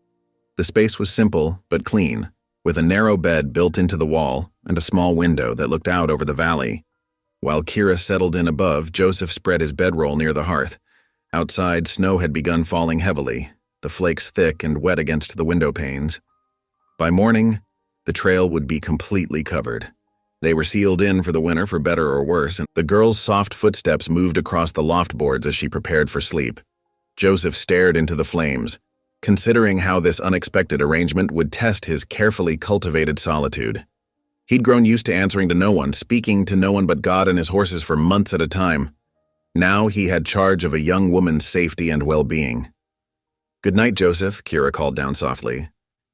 The space was simple but clean, with a narrow bed built into the wall and a small window that looked out over the valley. While Kira settled in above, Joseph spread his bedroll near the hearth. Outside, snow had begun falling heavily, the flakes thick and wet against the window panes. By morning, the trail would be completely covered. They were sealed in for the winter, for better or worse, and the girl's soft footsteps moved across the loft boards as she prepared for sleep. Joseph stared into the flames, considering how this unexpected arrangement would test his carefully cultivated solitude. He'd grown used to answering to no one, speaking to no one but God and his horses for months at a time, Now he had charge of a young woman's safety and well-being. "Good night, Joseph," Kira called down softly.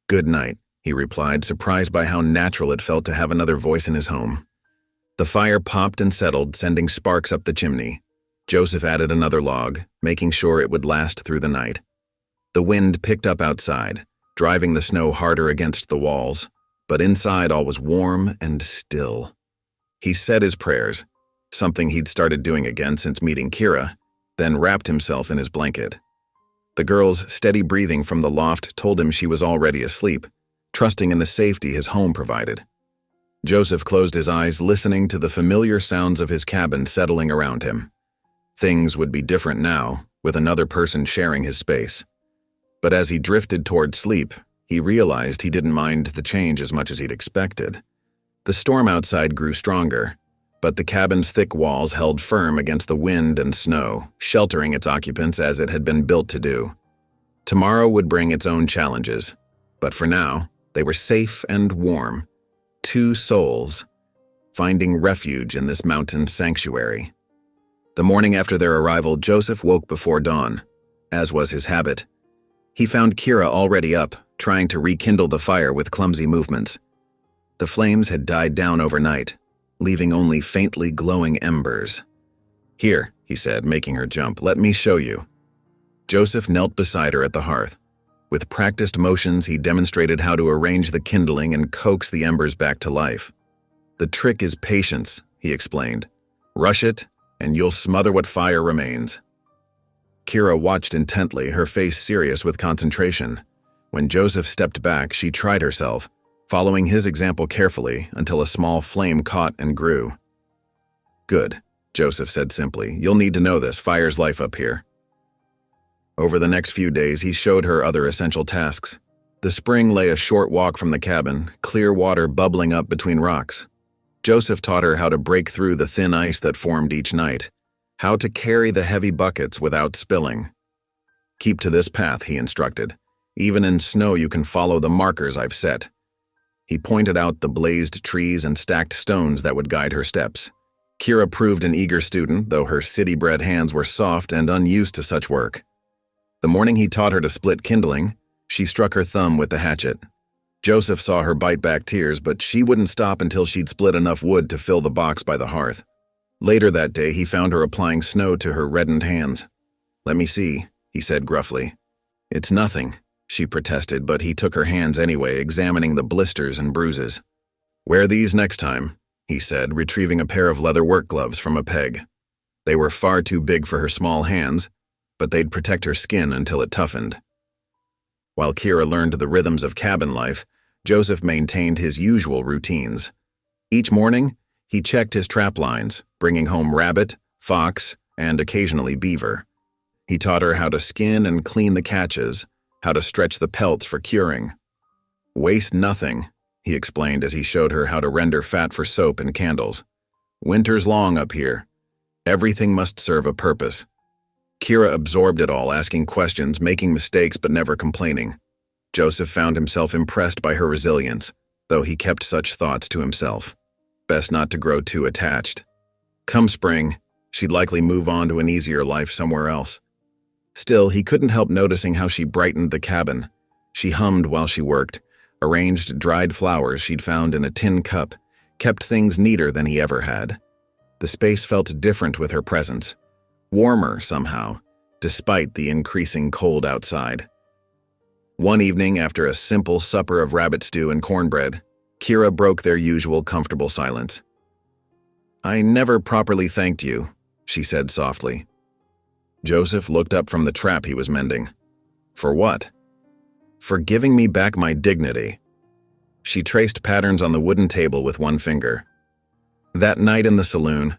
"Good night," he replied, surprised by how natural it felt to have another voice in his home. The fire popped and settled, sending sparks up the chimney. Joseph added another log, making sure it would last through the night. The wind picked up outside, driving the snow harder against the walls, but inside all was warm and still. He said his prayers, something he'd started doing again since meeting Kira, then wrapped himself in his blanket. The girl's steady breathing from the loft told him she was already asleep, trusting in the safety his home provided. Joseph closed his eyes, listening to the familiar sounds of his cabin settling around him. Things would be different now, with another person sharing his space. But as he drifted toward sleep, he realized he didn't mind the change as much as he'd expected. The storm outside grew stronger, but the cabin's thick walls held firm against the wind and snow, sheltering its occupants as it had been built to do. Tomorrow would bring its own challenges, but for now, they were safe and warm. Two souls, finding refuge in this mountain sanctuary. The morning after their arrival, Joseph woke before dawn, as was his habit. He found Kira already up, trying to rekindle the fire with clumsy movements. The flames had died down overnight, leaving only faintly glowing embers. "Here," he said, making her jump, "let me show you." Joseph knelt beside her at the hearth. With practiced motions, he demonstrated how to arrange the kindling and coax the embers back to life. "The trick is patience," he explained. "Rush it, and you'll smother what fire remains." Kira watched intently, her face serious with concentration. When Joseph stepped back, she tried herself, following his example carefully until a small flame caught and grew. "Good," Joseph said simply. "You'll need to know this. Fire's life up here." Over the next few days, he showed her other essential tasks. The spring lay a short walk from the cabin, clear water bubbling up between rocks. Joseph taught her how to break through the thin ice that formed each night, how to carry the heavy buckets without spilling. "Keep to this path," he instructed. "Even in snow you can follow the markers I've set." He pointed out the blazed trees and stacked stones that would guide her steps. Kira proved an eager student, though her city-bred hands were soft and unused to such work. The morning he taught her to split kindling, she struck her thumb with the hatchet. Joseph saw her bite back tears, but she wouldn't stop until she'd split enough wood to fill the box by the hearth. Later that day, he found her applying snow to her reddened hands. "Let me see," he said gruffly. "It's nothing," she protested, but he took her hands anyway, examining the blisters and bruises. "Wear these next time," he said, retrieving a pair of leather work gloves from a peg. They were far too big for her small hands, but they'd protect her skin until it toughened. While Kira learned the rhythms of cabin life, Joseph maintained his usual routines. Each morning, he checked his trap lines, bringing home rabbit, fox, and occasionally beaver. He taught her how to skin and clean the catches, how to stretch the pelts for curing. "Waste nothing," he explained as he showed her how to render fat for soap and candles. "Winter's long up here. Everything must serve a purpose." Kira absorbed it all, asking questions, making mistakes but never complaining. Joseph found himself impressed by her resilience, though he kept such thoughts to himself. Best not to grow too attached. Come spring, she'd likely move on to an easier life somewhere else. Still, he couldn't help noticing how she brightened the cabin. She hummed while she worked, arranged dried flowers she'd found in a tin cup, kept things neater than he ever had. The space felt different with her presence. Warmer somehow, despite the increasing cold outside. One evening, after a simple supper of rabbit stew and cornbread, Kira broke their usual comfortable silence. "I never properly thanked you," she said softly. Joseph looked up from the trap he was mending. "For what?" "For giving me back my dignity." She traced patterns on the wooden table with one finger. "That night in the saloon,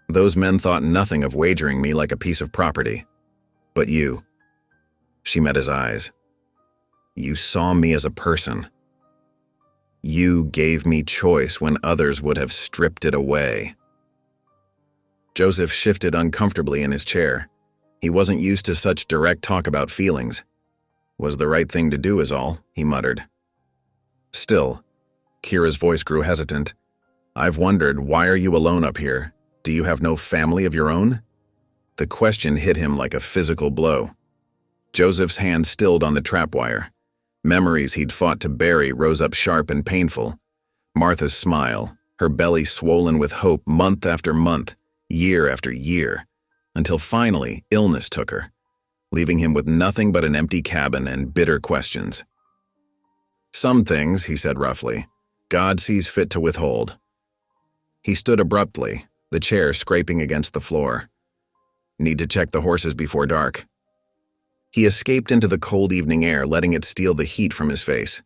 those men thought nothing of wagering me like a piece of property. But you." She met his eyes. "You saw me as a person. You gave me choice when others would have stripped it away." Joseph shifted uncomfortably in his chair. He wasn't used to such direct talk about feelings. "Was the right thing to do is all," he muttered. "Still," Kira's voice grew hesitant, "I've wondered, why are you alone up here? Do you have no family of your own?" The question hit him like a physical blow. Joseph's hand stilled on the trapwire. Memories he'd fought to bury rose up sharp and painful. Martha's smile, her belly swollen with hope month after month, year after year, until finally illness took her, leaving him with nothing but an empty cabin and bitter questions. "Some things," he said roughly, "God sees fit to withhold." He stood abruptly, the chair scraping against the floor. "Need to check the horses before dark." He escaped into the cold evening air, letting it steal the heat from his face.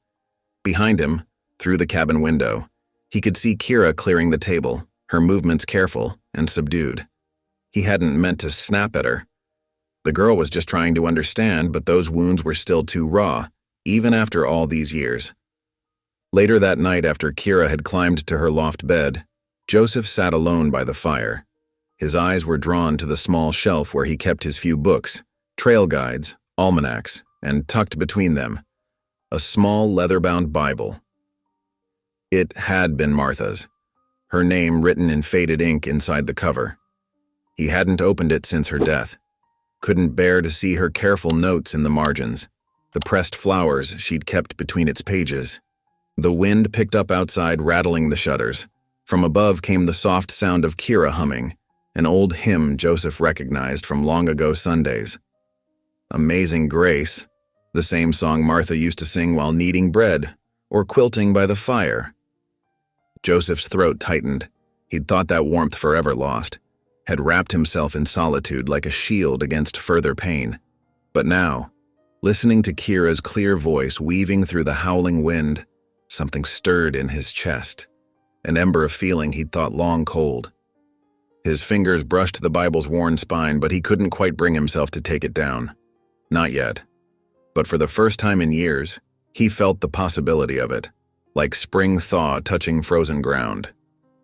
Behind him, through the cabin window, he could see Kira clearing the table, her movements careful and subdued. He hadn't meant to snap at her. The girl was just trying to understand, but those wounds were still too raw, even after all these years. Later that night, after Kira had climbed to her loft bed, Joseph sat alone by the fire. His eyes were drawn to the small shelf where he kept his few books, trail guides, almanacs, and tucked between them, a small leather-bound Bible. It had been Martha's, her name written in faded ink inside the cover. He hadn't opened it since her death. Couldn't bear to see her careful notes in the margins, the pressed flowers she'd kept between its pages. The wind picked up outside, rattling the shutters. From above came the soft sound of Kira humming, an old hymn Joseph recognized from long ago Sundays. Amazing Grace, the same song Martha used to sing while kneading bread or quilting by the fire. Joseph's throat tightened. He'd thought that warmth forever lost, had wrapped himself in solitude like a shield against further pain. But now, listening to Kira's clear voice weaving through the howling wind, something stirred in his chest, an ember of feeling he'd thought long cold. His fingers brushed the Bible's worn spine, but he couldn't quite bring himself to take it down. Not yet. But for the first time in years, he felt the possibility of it, like spring thaw touching frozen ground.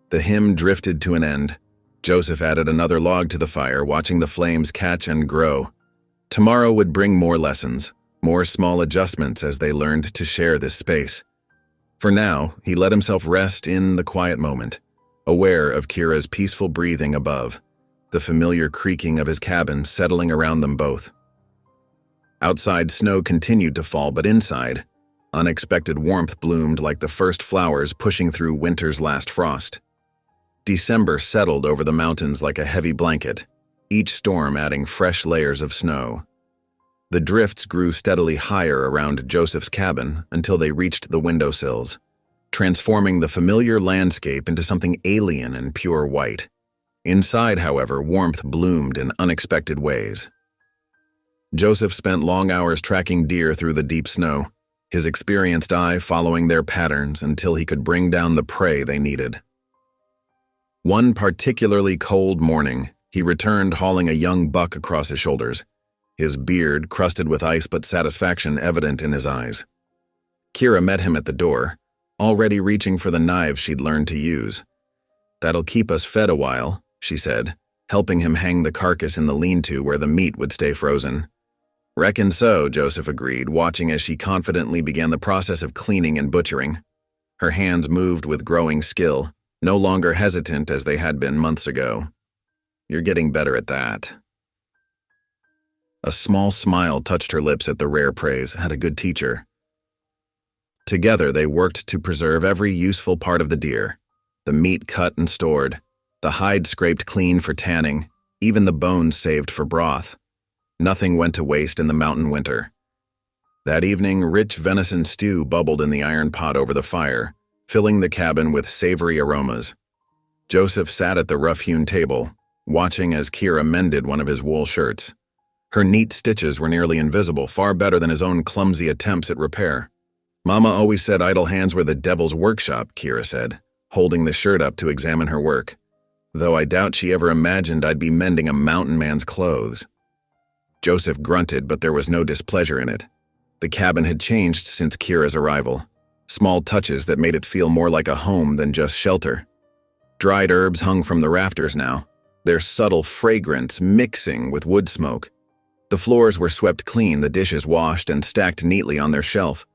The hymn drifted to an end. Joseph added another log to the fire, watching the flames catch and grow. Tomorrow would bring more lessons, more small adjustments as they learned to share this space. For now, he let himself rest in the quiet moment, aware of Kira's peaceful breathing above, the familiar creaking of his cabin settling around them both. Outside, snow continued to fall, but inside, unexpected warmth bloomed like the first flowers pushing through winter's last frost. December settled over the mountains like a heavy blanket, each storm adding fresh layers of snow. The drifts grew steadily higher around Joseph's cabin until they reached the windowsills, transforming the familiar landscape into something alien and pure white. Inside, however, warmth bloomed in unexpected ways. Joseph spent long hours tracking deer through the deep snow, his experienced eye following their patterns until he could bring down the prey they needed. One particularly cold morning, he returned hauling a young buck across his shoulders, his beard crusted with ice but satisfaction evident in his eyes. Kira met him at the door, already reaching for the knives she'd learned to use. "That'll keep us fed a while," she said, helping him hang the carcass in the lean-to where the meat would stay frozen. "Reckon so," Joseph agreed, watching as she confidently began the process of cleaning and butchering. Her hands moved with growing skill, no longer hesitant as they had been months ago. "You're getting better at that." A small smile touched her lips at the rare praise. Had a good teacher. Together they worked to preserve every useful part of the deer, the meat cut and stored, the hide scraped clean for tanning, even the bones saved for broth. Nothing went to waste in the mountain winter. That evening, rich venison stew bubbled in the iron pot over the fire, filling the cabin with savory aromas. Joseph sat at the rough-hewn table, watching as Kira mended one of his wool shirts. Her neat stitches were nearly invisible, far better than his own clumsy attempts at repair. "Mama always said idle hands were the devil's workshop," Kira said, holding the shirt up to examine her work, "though I doubt she ever imagined I'd be mending a mountain man's clothes." Joseph grunted, but there was no displeasure in it. The cabin had changed since Kira's arrival, small touches that made it feel more like a home than just shelter. Dried herbs hung from the rafters now, their subtle fragrance mixing with wood smoke. The floors were swept clean, the dishes washed and stacked neatly on their shelf.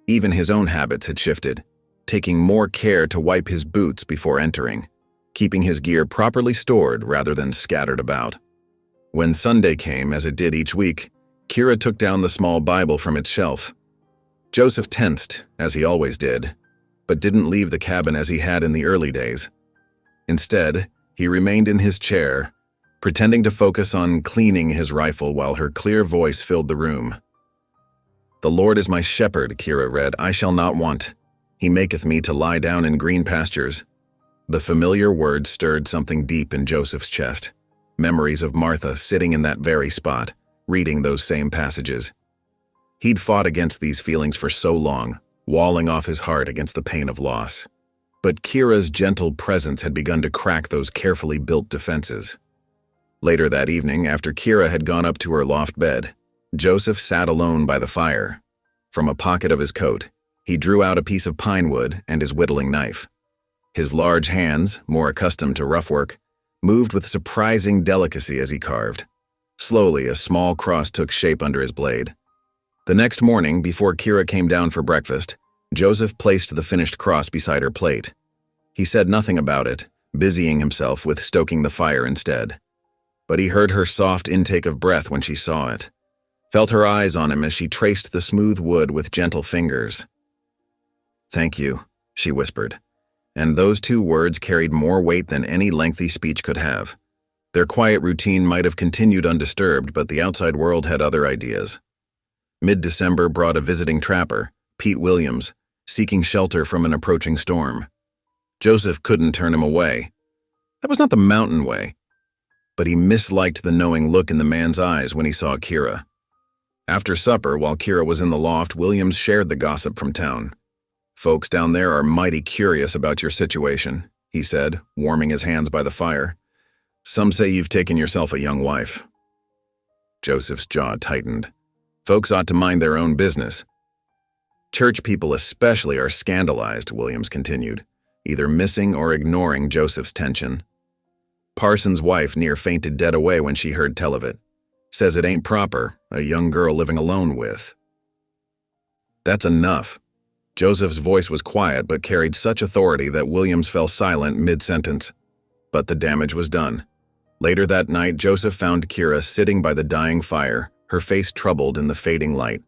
Even his own habits had shifted, taking more care to wipe his boots before entering, keeping his gear properly stored rather than scattered about. When Sunday came, as it did each week, Kira took down the small Bible from its shelf. Joseph tensed, as he always did, but didn't leave the cabin as he had in the early days. Instead, he remained in his chair, pretending to focus on cleaning his rifle while her clear voice filled the room. "The Lord is my shepherd," Kira read, "I shall not want. He maketh me to lie down in green pastures." The familiar words stirred something deep in Joseph's chest. Memories of Martha sitting in that very spot, reading those same passages. He'd fought against these feelings for so long, walling off his heart against the pain of loss. But Kira's gentle presence had begun to crack those carefully built defenses. Later that evening, after Kira had gone up to her loft bed, Joseph sat alone by the fire. From a pocket of his coat, he drew out a piece of pine wood and his whittling knife. His large hands, more accustomed to rough work, moved with surprising delicacy as he carved. Slowly, a small cross took shape under his blade. The next morning, before Kira came down for breakfast, Joseph placed the finished cross beside her plate. He said nothing about it, busying himself with stoking the fire instead. But he heard her soft intake of breath when she saw it, felt her eyes on him as she traced the smooth wood with gentle fingers. "Thank you," she whispered, and those two words carried more weight than any lengthy speech could have. Their quiet routine might have continued undisturbed, but the outside world had other ideas. Mid-December brought a visiting trapper, Pete Williams, seeking shelter from an approaching storm. Joseph couldn't turn him away. That was not the mountain way. But he misliked the knowing look in the man's eyes when he saw Kira. After supper, while Kira was in the loft, Williams shared the gossip from town. "Folks down there are mighty curious about your situation," he said, warming his hands by the fire. "Some say you've taken yourself a young wife." Joseph's jaw tightened. Folks ought to mind their own business. Church people especially are scandalized, Williams continued, either missing or ignoring Joseph's tension. Parson's wife near fainted dead away when she heard tell of it. Says it ain't proper, a young girl living alone with. That's enough. Joseph's voice was quiet but carried such authority that Williams fell silent mid-sentence. But the damage was done. Later that night, Joseph found Kira sitting by the dying fire, her face troubled in the fading light.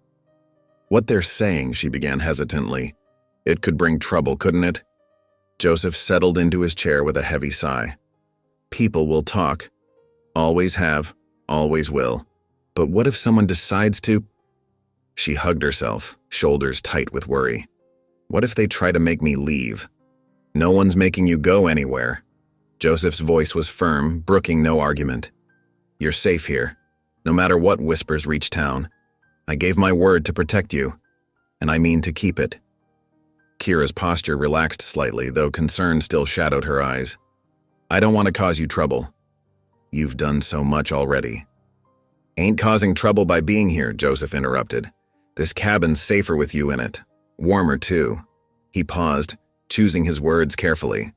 "What they're saying," she began hesitantly. "It could bring trouble, couldn't it?" Joseph settled into his chair with a heavy sigh. "People will talk. Always have, always will. But what if someone decides to—" She hugged herself, shoulders tight with worry. "What if they try to make me leave?" "No one's making you go anywhere." Joseph's voice was firm, brooking no argument. "You're safe here, no matter what whispers reach town. I gave my word to protect you, and I mean to keep it." Kira's posture relaxed slightly, though concern still shadowed her eyes. "I don't want to cause you trouble. You've done so much already." "Ain't causing trouble by being here," Joseph interrupted. "This cabin's safer with you in it. Warmer, too." He paused, choosing his words carefully.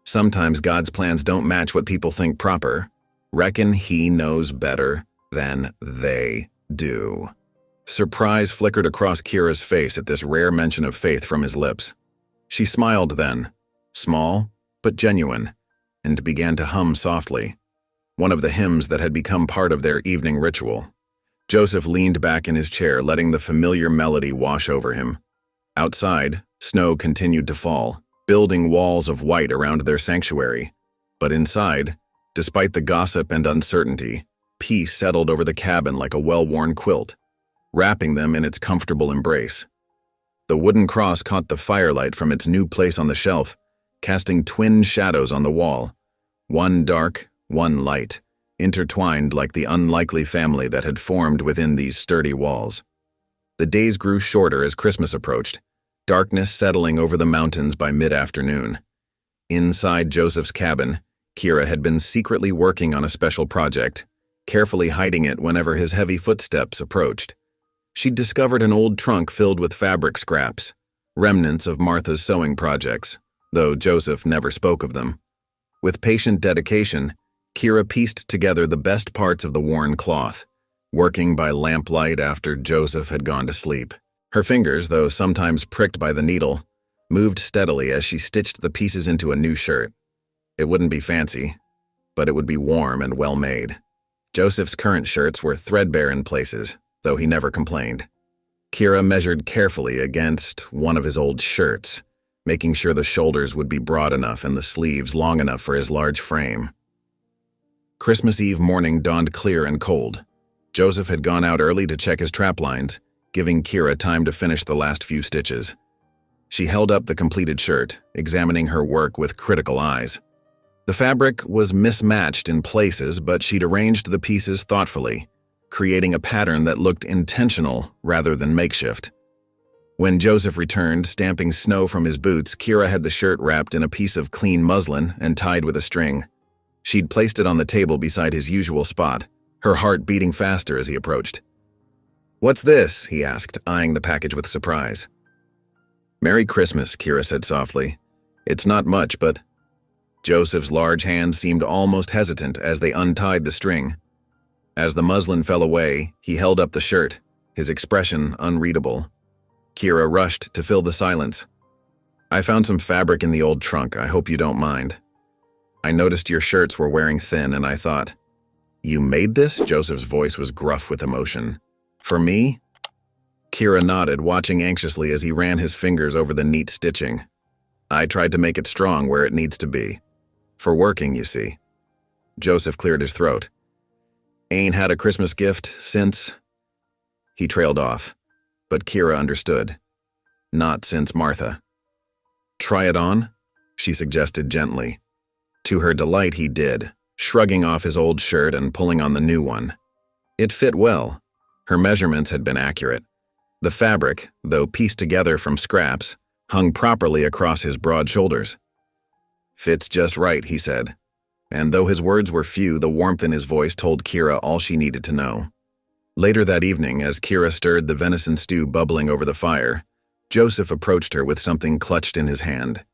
"Sometimes God's plans don't match what people think proper. Reckon he knows better than they do." Surprise flickered across Kira's face at this rare mention of faith from his lips. She smiled then, small but genuine, and began to hum softly, one of the hymns that had become part of their evening ritual. Joseph leaned back in his chair, letting the familiar melody wash over him. Outside, snow continued to fall, building walls of white around their sanctuary. But inside, despite the gossip and uncertainty, peace settled over the cabin like a well-worn quilt, wrapping them in its comfortable embrace. The wooden cross caught the firelight from its new place on the shelf, casting twin shadows on the wall, one dark, one light, intertwined like the unlikely family that had formed within these sturdy walls. The days grew shorter as Christmas approached, darkness settling over the mountains by mid-afternoon. Inside Joseph's cabin, Kira had been secretly working on a special project, carefully hiding it whenever his heavy footsteps approached. She'd discovered an old trunk filled with fabric scraps, remnants of Martha's sewing projects, though Joseph never spoke of them. With patient dedication, Kira pieced together the best parts of the worn cloth, working by lamplight after Joseph had gone to sleep. Her fingers, though sometimes pricked by the needle, moved steadily as she stitched the pieces into a new shirt. It wouldn't be fancy, but it would be warm and well-made. Joseph's current shirts were threadbare in places, though he never complained. Kira measured carefully against one of his old shirts, making sure the shoulders would be broad enough and the sleeves long enough for his large frame. Christmas Eve morning dawned clear and cold. Joseph had gone out early to check his trap lines, giving Kira time to finish the last few stitches. She held up the completed shirt, examining her work with critical eyes. The fabric was mismatched in places, but she'd arranged the pieces thoughtfully, creating a pattern that looked intentional rather than makeshift. When Joseph returned, stamping snow from his boots, Kira had the shirt wrapped in a piece of clean muslin and tied with a string. She'd placed it on the table beside his usual spot, her heart beating faster as he approached. "What's this?" he asked, eyeing the package with surprise. "Merry Christmas," Kira said softly. "It's not much, but—" Joseph's large hands seemed almost hesitant as they untied the string. As the muslin fell away, he held up the shirt, his expression unreadable. Kira rushed to fill the silence. "I found some fabric in the old trunk. I hope you don't mind. I noticed your shirts were wearing thin, and I thought—" "You made this?" Joseph's voice was gruff with emotion. "For me?" Kira nodded, watching anxiously as he ran his fingers over the neat stitching. "I tried to make it strong where it needs to be. For working, you see." Joseph cleared his throat. "Ain't had a Christmas gift since—" He trailed off, but Kira understood. "Not since Martha." "Try it on?" she suggested gently. To her delight, he did, shrugging off his old shirt and pulling on the new one. It fit well. Her measurements had been accurate. The fabric, though pieced together from scraps, hung properly across his broad shoulders. "Fits just right," he said. And though his words were few, the warmth in his voice told Kira all she needed to know. Later that evening, as Kira stirred the venison stew bubbling over the fire, Joseph approached her with something clutched in his hand.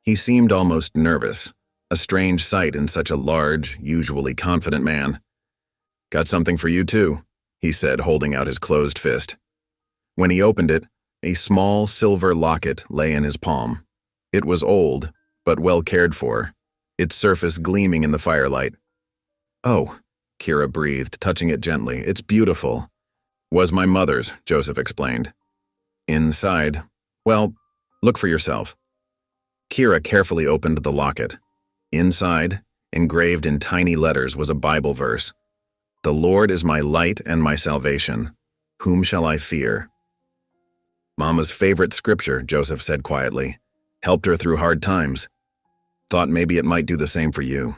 He seemed almost nervous, a strange sight in such a large, usually confident man. "Got something for you too," he said, holding out his closed fist. When he opened it, a small silver locket lay in his palm. It was old, but well cared for, its surface gleaming in the firelight. "Oh," Kira breathed, touching it gently. "It's beautiful." "Was my mother's," Joseph explained. "Inside, well, look for yourself." Kira carefully opened the locket. Inside, engraved in tiny letters, was a Bible verse. "The Lord is my light and my salvation. Whom shall I fear?" "Mama's favorite scripture," Joseph said quietly. "Helped her through hard times. Thought maybe it might do the same for you."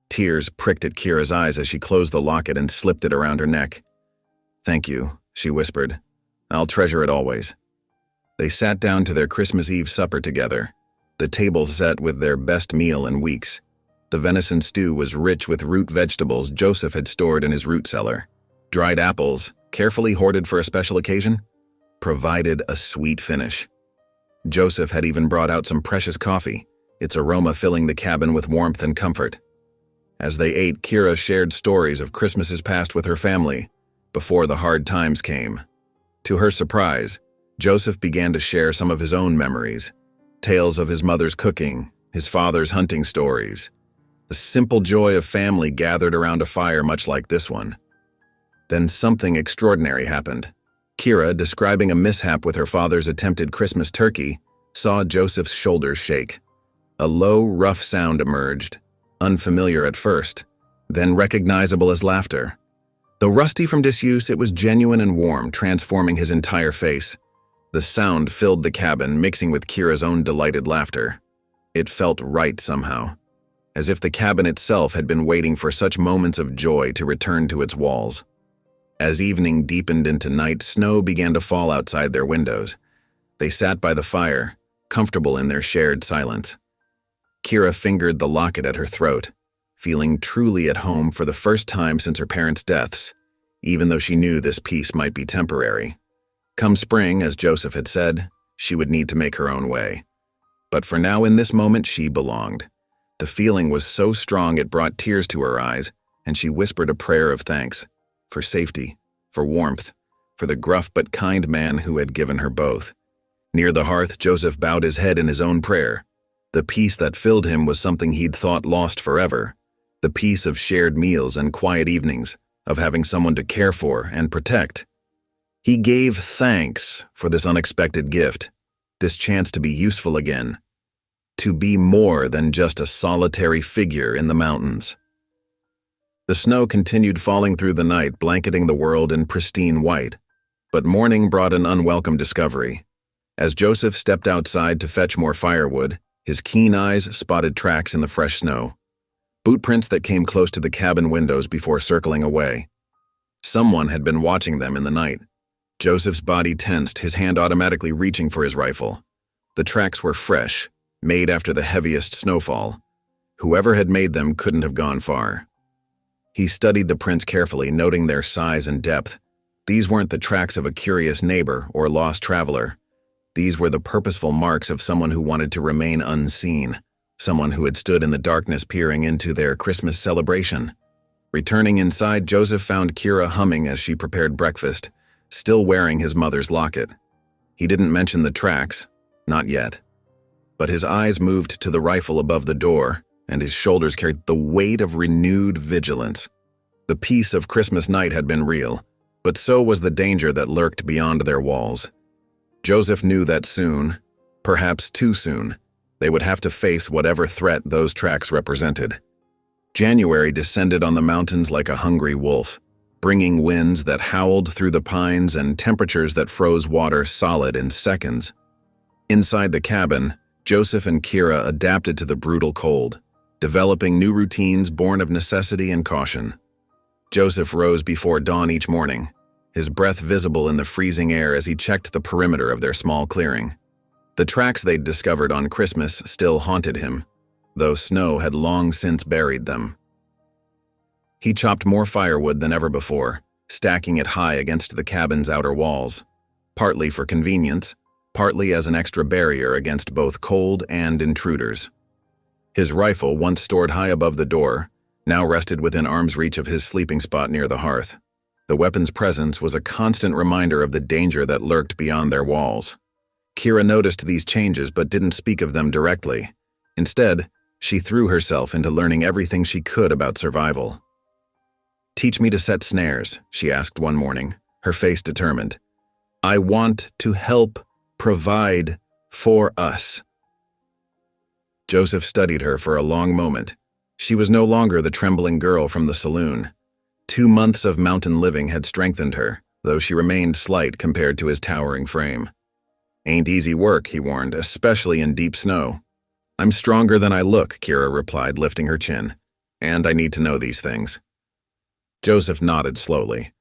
Tears pricked at Kira's eyes as she closed the locket and slipped it around her neck. "Thank you," she whispered. "I'll treasure it always." They sat down to their Christmas Eve supper together, the table set with their best meal in weeks. The venison stew was rich with root vegetables Joseph had stored in his root cellar. Dried apples, carefully hoarded for a special occasion, provided a sweet finish. Joseph had even brought out some precious coffee, its aroma filling the cabin with warmth and comfort. As they ate, Kira shared stories of Christmases past with her family, before the hard times came. To her surprise, Joseph began to share some of his own memories, tales of his mother's cooking, his father's hunting stories, the simple joy of family gathered around a fire much like this one. Then something extraordinary happened. Kira, describing a mishap with her father's attempted Christmas turkey, saw Joseph's shoulders shake. A low, rough sound emerged, unfamiliar at first, then recognizable as laughter. Though rusty from disuse, it was genuine and warm, transforming his entire face. The sound filled the cabin, mixing with Kira's own delighted laughter. It felt right somehow, as if the cabin itself had been waiting for such moments of joy to return to its walls. As evening deepened into night, snow began to fall outside their windows. They sat by the fire, comfortable in their shared silence. Kira fingered the locket at her throat, feeling truly at home for the first time since her parents' deaths, even though she knew this peace might be temporary. Come spring, as Joseph had said, she would need to make her own way. But for now, in this moment, she belonged. The feeling was so strong it brought tears to her eyes, and she whispered a prayer of thanks, for safety, for warmth, for the gruff but kind man who had given her both. Near the hearth, Joseph bowed his head in his own prayer. The peace that filled him was something he'd thought lost forever. the peace of shared meals and quiet evenings, of having someone to care for and protect. He gave thanks for this unexpected gift, this chance to be useful again, to be more than just a solitary figure in the mountains. The snow continued falling through the night, blanketing the world in pristine white, but morning brought an unwelcome discovery. As Joseph stepped outside to fetch more firewood, his keen eyes spotted tracks in the fresh snow, bootprints that came close to the cabin windows before circling away. Someone had been watching them in the night. Joseph's body tensed, his hand automatically reaching for his rifle. The tracks were fresh, made after the heaviest snowfall. Whoever had made them couldn't have gone far. He studied the prints carefully, noting their size and depth. These weren't the tracks of a curious neighbor or lost traveler. These were the purposeful marks of someone who wanted to remain unseen, someone who had stood in the darkness peering into their Christmas celebration. Returning inside, Joseph found Kira humming as she prepared breakfast, still wearing his mother's locket. He didn't mention the tracks, not yet. But his eyes moved to the rifle above the door, and his shoulders carried the weight of renewed vigilance. The peace of Christmas night had been real, but so was the danger that lurked beyond their walls. Joseph knew that soon, perhaps too soon, they would have to face whatever threat those tracks represented. January descended on the mountains like a hungry wolf, bringing winds that howled through the pines and temperatures that froze water solid in seconds. Inside the cabin, Joseph and Kira adapted to the brutal cold, developing new routines born of necessity and caution. Joseph rose before dawn each morning, his breath visible in the freezing air as he checked the perimeter of their small clearing. The tracks they'd discovered on Christmas still haunted him, though snow had long since buried them. He chopped more firewood than ever before, stacking it high against the cabin's outer walls, partly for convenience, partly as an extra barrier against both cold and intruders. His rifle, once stored high above the door, now rested within arm's reach of his sleeping spot near the hearth. The weapon's presence was a constant reminder of the danger that lurked beyond their walls. Kira noticed these changes but didn't speak of them directly. Instead, she threw herself into learning everything she could about survival. "Teach me to set snares," she asked one morning, her face determined. "I want to help provide for us." Joseph studied her for a long moment. She was no longer the trembling girl from the saloon. 2 months of mountain living had strengthened her, though she remained slight compared to his towering frame. "Ain't easy work," he warned, "especially in deep snow." "I'm stronger than I look," Kira replied, lifting her chin. "And I need to know these things." Joseph nodded slowly.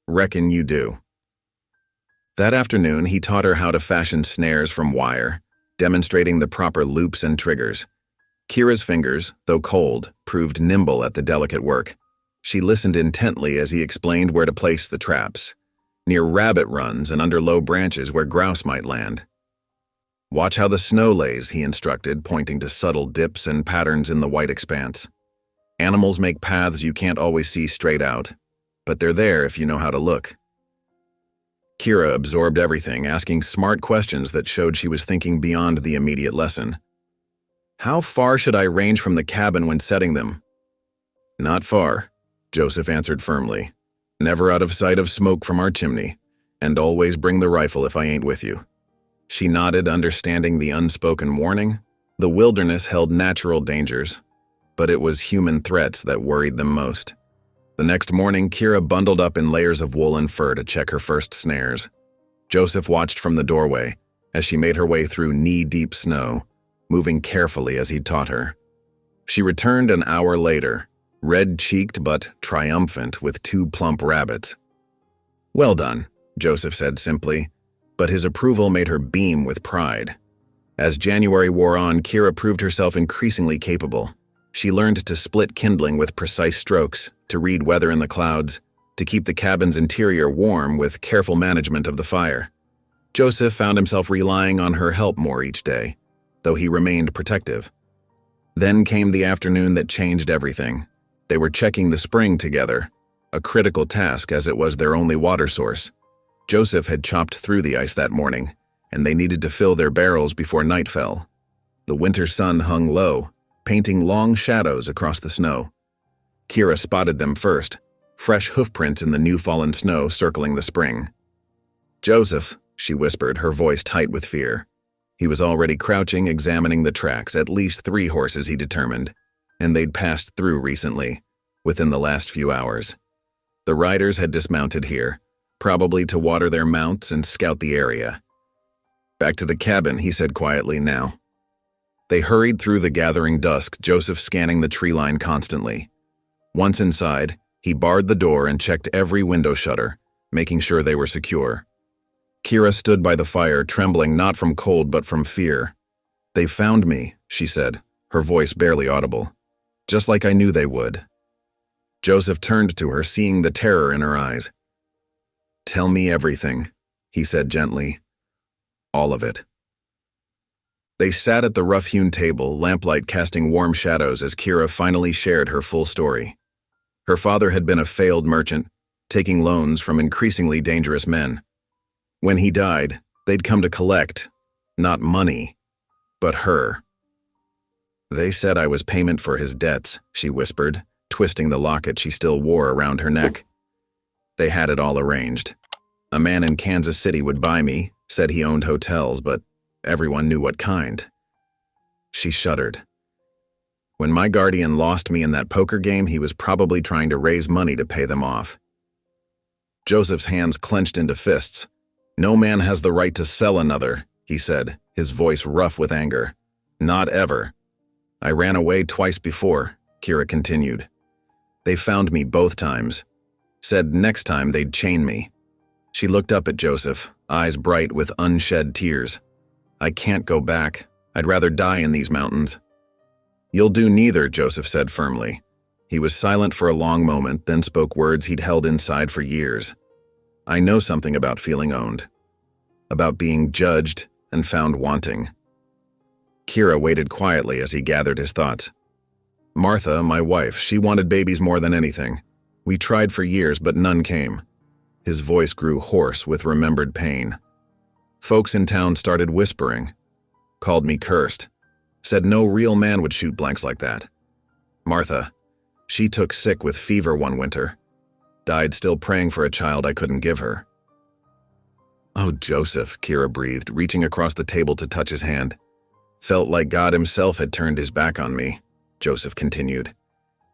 "Reckon you do." That afternoon, he taught her how to fashion snares from wire, demonstrating the proper loops and triggers. Kira's fingers, though cold, proved nimble at the delicate work. She listened intently as he explained where to place the traps, near rabbit runs and under low branches where grouse might land. "Watch how the snow lays," he instructed, pointing to subtle dips and patterns in the white expanse. "Animals make paths you can't always see straight out, but they're there if you know how to look." Kira absorbed everything, asking smart questions that showed she was thinking beyond the immediate lesson. "How far should I range from the cabin when setting them?" "Not far," Joseph answered firmly. "Never out of sight of smoke from our chimney, and always bring the rifle if I ain't with you." She nodded, understanding the unspoken warning. The wilderness held natural dangers, but it was human threats that worried them most. The next morning, Kira bundled up in layers of wool and fur to check her first snares. Joseph watched from the doorway as she made her way through knee-deep snow, moving carefully as he'd taught her. She returned an hour later, red-cheeked but triumphant with 2 plump rabbits. "Well done," Joseph said simply, but his approval made her beam with pride. As January wore on, Kira proved herself increasingly capable. She learned to split kindling with precise strokes, to read weather in the clouds, to keep the cabin's interior warm with careful management of the fire. Joseph found himself relying on her help more each day, though he remained protective. Then came the afternoon that changed everything. They were checking the spring together, a critical task as it was their only water source. Joseph had chopped through the ice that morning, and they needed to fill their barrels before night fell. The winter sun hung low, painting long shadows across the snow. Kira spotted them first, fresh hoofprints in the new-fallen snow circling the spring. "Joseph," she whispered, her voice tight with fear. He was already crouching, examining the tracks, at least 3 horses, he determined, and they'd passed through recently, within the last few hours. The riders had dismounted here, probably to water their mounts and scout the area. "Back to the cabin," he said quietly now. They hurried through the gathering dusk, Joseph scanning the tree line constantly. Once inside, he barred the door and checked every window shutter, making sure they were secure. Kira stood by the fire, trembling not from cold but from fear. "They found me," she said, her voice barely audible. "Just like I knew they would." Joseph turned to her, seeing the terror in her eyes. "Tell me everything," he said gently. "All of it." They sat at the rough-hewn table, lamplight casting warm shadows as Kira finally shared her full story. Her father had been a failed merchant, taking loans from increasingly dangerous men. When he died, they'd come to collect, not money, but her. "They said I was payment for his debts," she whispered, twisting the locket she still wore around her neck. "They had it all arranged. A man in Kansas City would buy me, said he owned hotels, but everyone knew what kind." She shuddered. "When my guardian lost me in that poker game, he was probably trying to raise money to pay them off." Joseph's hands clenched into fists. "No man has the right to sell another," he said, his voice rough with anger. "Not ever. I ran away twice before," Kira continued. "They found me both times. Said next time they'd chain me." She looked up at Joseph, eyes bright with unshed tears. "I can't go back. I'd rather die in these mountains." "You'll do neither," Joseph said firmly. He was silent for a long moment, then spoke words he'd held inside for years. "I know something about feeling owned. About being judged and found wanting." Kira waited quietly as he gathered his thoughts. "Martha, my wife, she wanted babies more than anything. We tried for years, but none came." His voice grew hoarse with remembered pain. "Folks in town started whispering. Called me cursed. Said no real man would shoot blanks like that. Martha, she took sick with fever one winter. Died still praying for a child I couldn't give her." "Oh, Joseph," Kira breathed, reaching across the table to touch his hand. "Felt like God himself had turned his back on me," Joseph continued.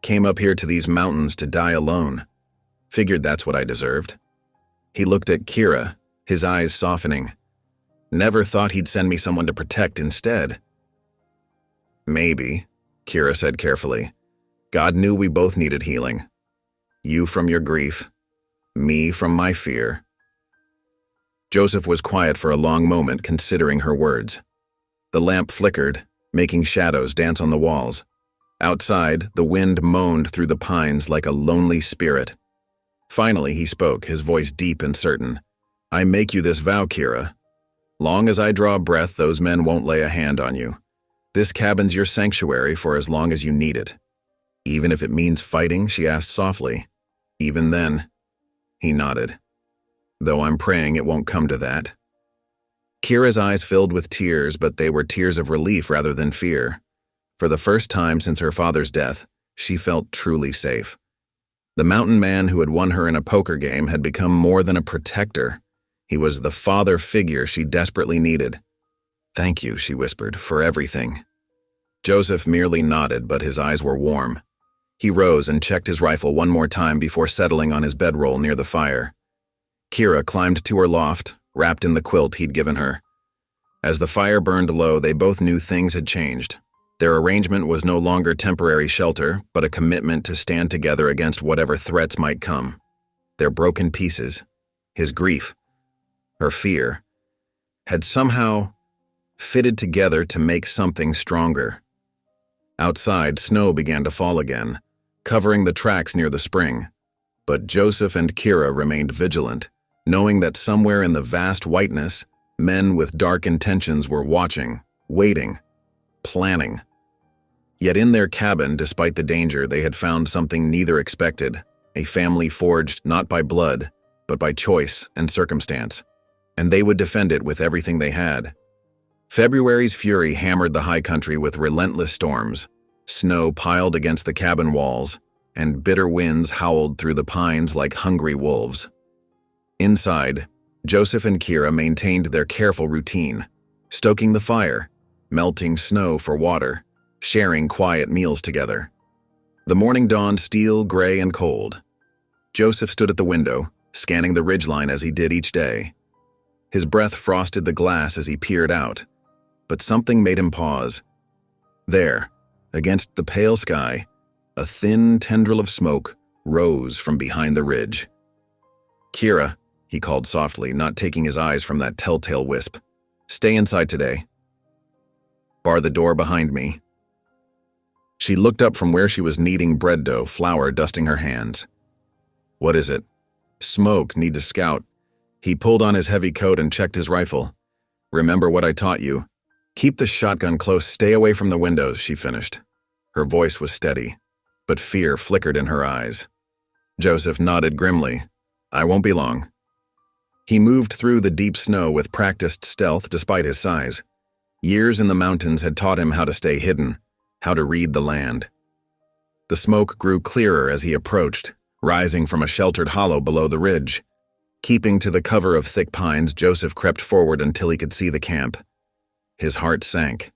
"Came up here to these mountains to die alone. Figured that's what I deserved." He looked at Kira, his eyes softening. "Never thought he'd send me someone to protect instead." "Maybe," Kira said carefully. "God knew we both needed healing. You from your grief, me from my fear." Joseph was quiet for a long moment, considering her words. The lamp flickered, making shadows dance on the walls. Outside, the wind moaned through the pines like a lonely spirit. Finally, he spoke, his voice deep and certain. "I make you this vow, Kira. Long as I draw breath, those men won't lay a hand on you. This cabin's your sanctuary for as long as you need it." "Even if it means fighting?" she asked softly. "Even then." He nodded. "Though I'm praying it won't come to that." Kira's eyes filled with tears, but they were tears of relief rather than fear. For the first time since her father's death, she felt truly safe. The mountain man who had won her in a poker game had become more than a protector. He was the father figure she desperately needed. "Thank you," she whispered, "for everything." Joseph merely nodded, but his eyes were warm. He rose and checked his rifle one more time before settling on his bedroll near the fire. Kira climbed to her loft, wrapped in the quilt he'd given her. As the fire burned low, they both knew things had changed. Their arrangement was no longer temporary shelter, but a commitment to stand together against whatever threats might come. Their broken pieces, his grief, her fear, had somehow fitted together to make something stronger. Outside, snow began to fall again, covering the tracks near the spring. But Joseph and Kira remained vigilant, knowing that somewhere in the vast whiteness, men with dark intentions were watching, waiting, planning. Yet in their cabin, despite the danger, they had found something neither expected, a family forged not by blood, but by choice and circumstance. And they would defend it with everything they had. February's fury hammered the high country with relentless storms. Snow piled against the cabin walls, and bitter winds howled through the pines like hungry wolves. Inside, Joseph and Kira maintained their careful routine, stoking the fire, melting snow for water, sharing quiet meals together. The morning dawned steel, gray, and cold. Joseph stood at the window, scanning the ridgeline as he did each day. His breath frosted the glass as he peered out, but something made him pause. There, against the pale sky, a thin tendril of smoke rose from behind the ridge. "Kira," he called softly, not taking his eyes from that telltale wisp. "Stay inside today. Bar the door behind me." She looked up from where she was kneading bread dough, flour dusting her hands. "What is it?" "Smoke, need to scout." He pulled on his heavy coat and checked his rifle. "Remember what I taught you. Keep the shotgun close, stay away from the windows," she finished. Her voice was steady, but fear flickered in her eyes. Joseph nodded grimly. "I won't be long." He moved through the deep snow with practiced stealth despite his size. Years in the mountains had taught him how to stay hidden, how to read the land. The smoke grew clearer as he approached, rising from a sheltered hollow below the ridge. Keeping to the cover of thick pines, Joseph crept forward until he could see the camp. His heart sank.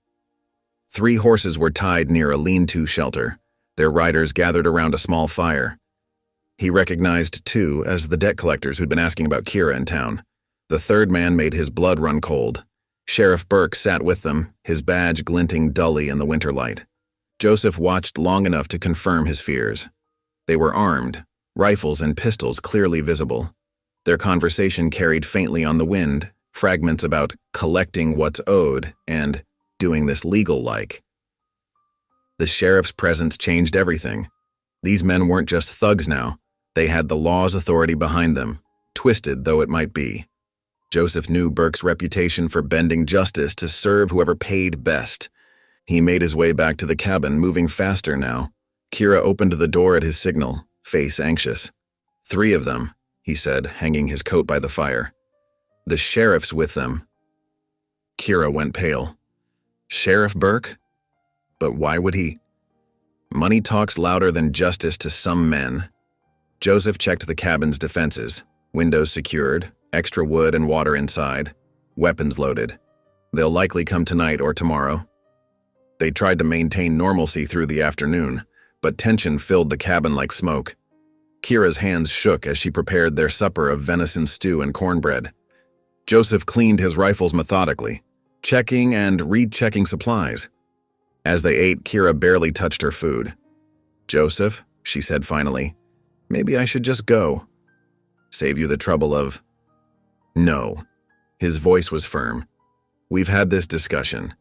3 horses were tied near a lean-to shelter, their riders gathered around a small fire. He recognized 2 as the debt collectors who'd been asking about Kira in town. The third man made his blood run cold. Sheriff Burke sat with them, his badge glinting dully in the winter light. Joseph watched long enough to confirm his fears. They were armed, rifles and pistols clearly visible. Their conversation carried faintly on the wind, fragments about collecting what's owed and doing this legal-like. The sheriff's presence changed everything. These men weren't just thugs now. They had the law's authority behind them, twisted though it might be. Joseph knew Burke's reputation for bending justice to serve whoever paid best. He made his way back to the cabin, moving faster now. Kira opened the door at his signal, face anxious. 3 of them, he said, hanging his coat by the fire. "The sheriff's with them." Kira went pale. "Sheriff Burke? But why would he?" Money talks louder than justice to some men. Joseph checked the cabin's defenses, windows secured, extra wood and water inside, weapons loaded. They'll likely come tonight or tomorrow. They tried to maintain normalcy through the afternoon, but tension filled the cabin like smoke. Kira's hands shook as she prepared their supper of venison stew and cornbread. Joseph cleaned his rifles methodically, checking and rechecking supplies. As they ate, Kira barely touched her food. "Joseph," she said finally, "maybe I should just go. Save you the trouble of—" "No." His voice was firm. "We've had this discussion.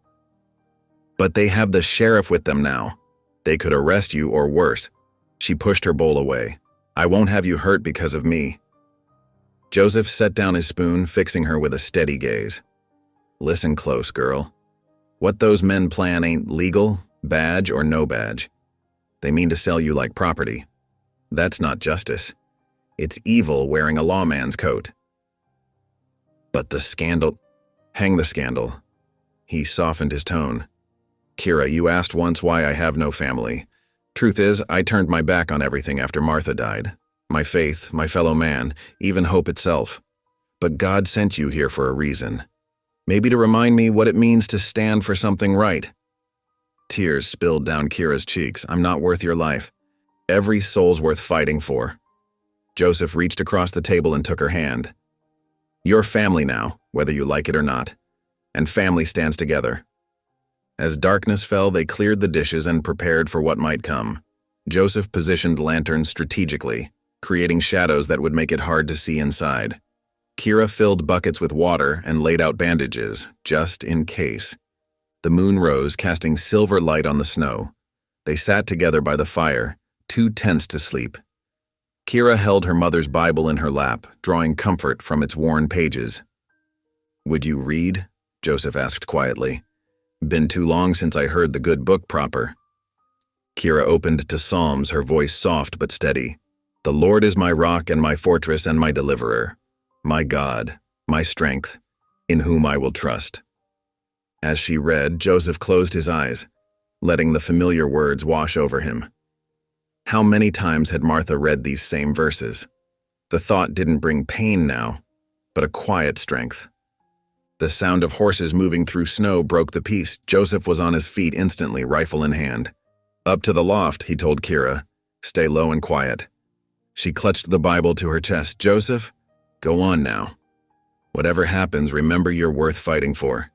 But they have the sheriff with them now. They could arrest you or worse." She pushed her bowl away. "I won't have you hurt because of me." Joseph set down his spoon, fixing her with a steady gaze. "Listen close, girl. What those men plan ain't legal, badge or no badge. They mean to sell you like property. That's not justice. It's evil wearing a lawman's coat." "But the scandal—" "Hang the scandal." He softened his tone. "Kira, you asked once why I have no family. Truth is, I turned my back on everything after Martha died. My faith, my fellow man, even hope itself. But God sent you here for a reason. Maybe to remind me what it means to stand for something right." Tears spilled down Kira's cheeks. "I'm not worth your life. Every soul's worth fighting for." Joseph reached across the table and took her hand. "You're family now, whether you like it or not. And family stands together." As darkness fell, they cleared the dishes and prepared for what might come. Joseph positioned lanterns strategically, creating shadows that would make it hard to see inside. Kira filled buckets with water and laid out bandages, just in case. The moon rose, casting silver light on the snow. They sat together by the fire, too tense to sleep. Kira held her mother's Bible in her lap, drawing comfort from its worn pages. "Would you read?" Joseph asked quietly. "Been too long since I heard the good book proper." Kira opened to Psalms, her voice soft but steady. "The Lord is my rock and my fortress and my deliverer, my God, my strength, in whom I will trust." As she read, Joseph closed his eyes, letting the familiar words wash over him. How many times had Martha read these same verses? The thought didn't bring pain now, but a quiet strength. The sound of horses moving through snow broke the peace. Joseph was on his feet instantly, rifle in hand. "Up to the loft," he told Kira. "Stay low and quiet." She clutched the Bible to her chest. "Joseph, go on now. Whatever happens, remember you're worth fighting for."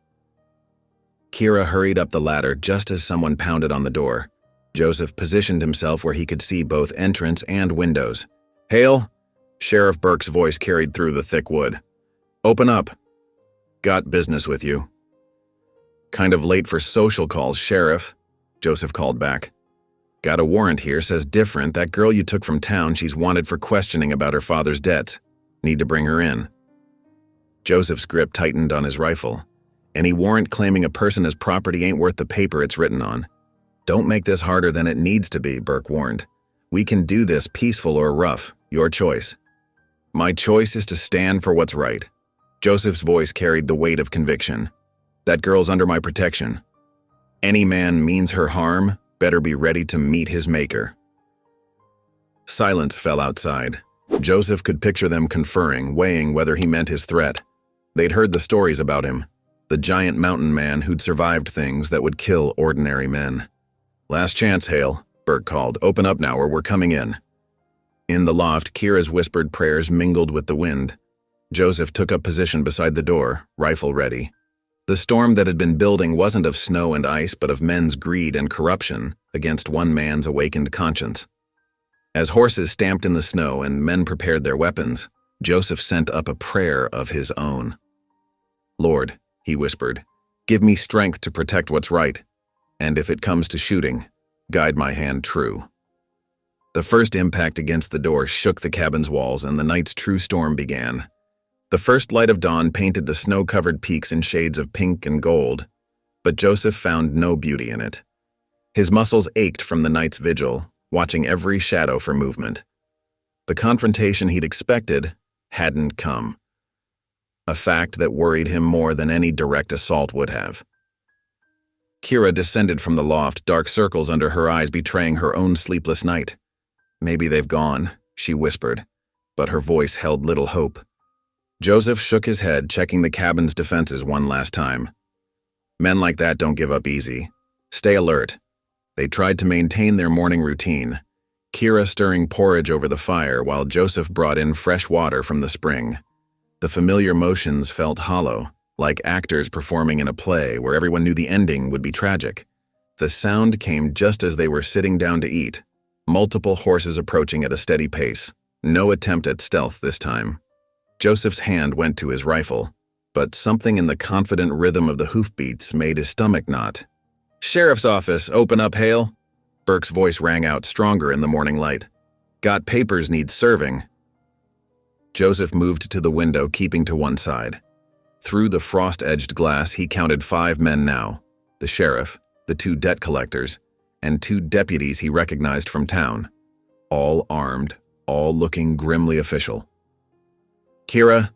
Kira hurried up the ladder just as someone pounded on the door. Joseph positioned himself where he could see both entrance and windows. "Hale?" Sheriff Burke's voice carried through the thick wood. "Open up. Got business with you." "Kind of late for social calls, Sheriff," Joseph called back. "Got a warrant here, says different. That girl you took from town, she's wanted for questioning about her father's debts. Need to bring her in." Joseph's grip tightened on his rifle. "Any warrant claiming a person as property ain't worth the paper it's written on." "Don't make this harder than it needs to be," Burke warned. "We can do this peaceful or rough, your choice." "My choice is to stand for what's right." Joseph's voice carried the weight of conviction. "That girl's under my protection. Any man means her harm better be ready to meet his maker." Silence fell outside. Joseph could picture them conferring, weighing whether he meant his threat. They'd heard the stories about him, the giant mountain man who'd survived things that would kill ordinary men. "Last chance, Hale," Burke called. "Open up now or we're coming in." In the loft, Kira's whispered prayers mingled with the wind. Joseph took up position beside the door, rifle ready. The storm that had been building wasn't of snow and ice, but of men's greed and corruption against one man's awakened conscience. As horses stamped in the snow and men prepared their weapons, Joseph sent up a prayer of his own. "Lord," he whispered, "give me strength to protect what's right, and if it comes to shooting, guide my hand true." The first impact against the door shook the cabin's walls, and the night's true storm began. The first light of dawn painted the snow-covered peaks in shades of pink and gold, but Joseph found no beauty in it. His muscles ached from the night's vigil, watching every shadow for movement. The confrontation he'd expected hadn't come, a fact that worried him more than any direct assault would have. Kira descended from the loft, dark circles under her eyes betraying her own sleepless night. "Maybe they've gone," she whispered, but her voice held little hope. Joseph shook his head, checking the cabin's defenses one last time. "Men like that don't give up easy. Stay alert." They tried to maintain their morning routine, Kira stirring porridge over the fire while Joseph brought in fresh water from the spring. The familiar motions felt hollow, like actors performing in a play where everyone knew the ending would be tragic. The sound came just as they were sitting down to eat, multiple horses approaching at a steady pace. No attempt at stealth this time. Joseph's hand went to his rifle, but something in the confident rhythm of the hoofbeats made his stomach knot. "Sheriff's office, open up, Hale." Burke's voice rang out stronger in the morning light. "Got papers need serving." Joseph moved to the window, keeping to one side. Through the frost-edged glass, he counted 5 men now: the sheriff, the 2 debt collectors, and 2 deputies he recognized from town. All armed, all looking grimly official. "Kira,"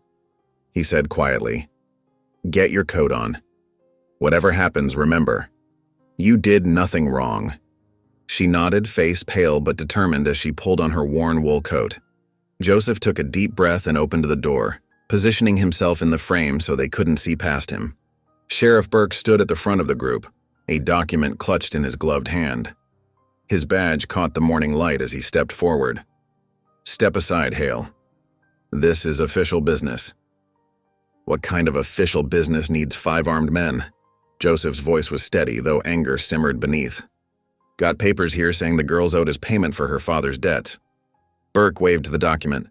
he said quietly, "get your coat on. Whatever happens, remember, you did nothing wrong." She nodded, face pale but determined as she pulled on her worn wool coat. Joseph took a deep breath and opened the door, positioning himself in the frame so they couldn't see past him. Sheriff Burke stood at the front of the group, a document clutched in his gloved hand. His badge caught the morning light as he stepped forward. "Step aside, Hale. This is official business." "What kind of official business needs 5 armed men?" Joseph's voice was steady, though anger simmered beneath. "Got papers here saying the girl's owed his payment for her father's debts." Burke waved the document.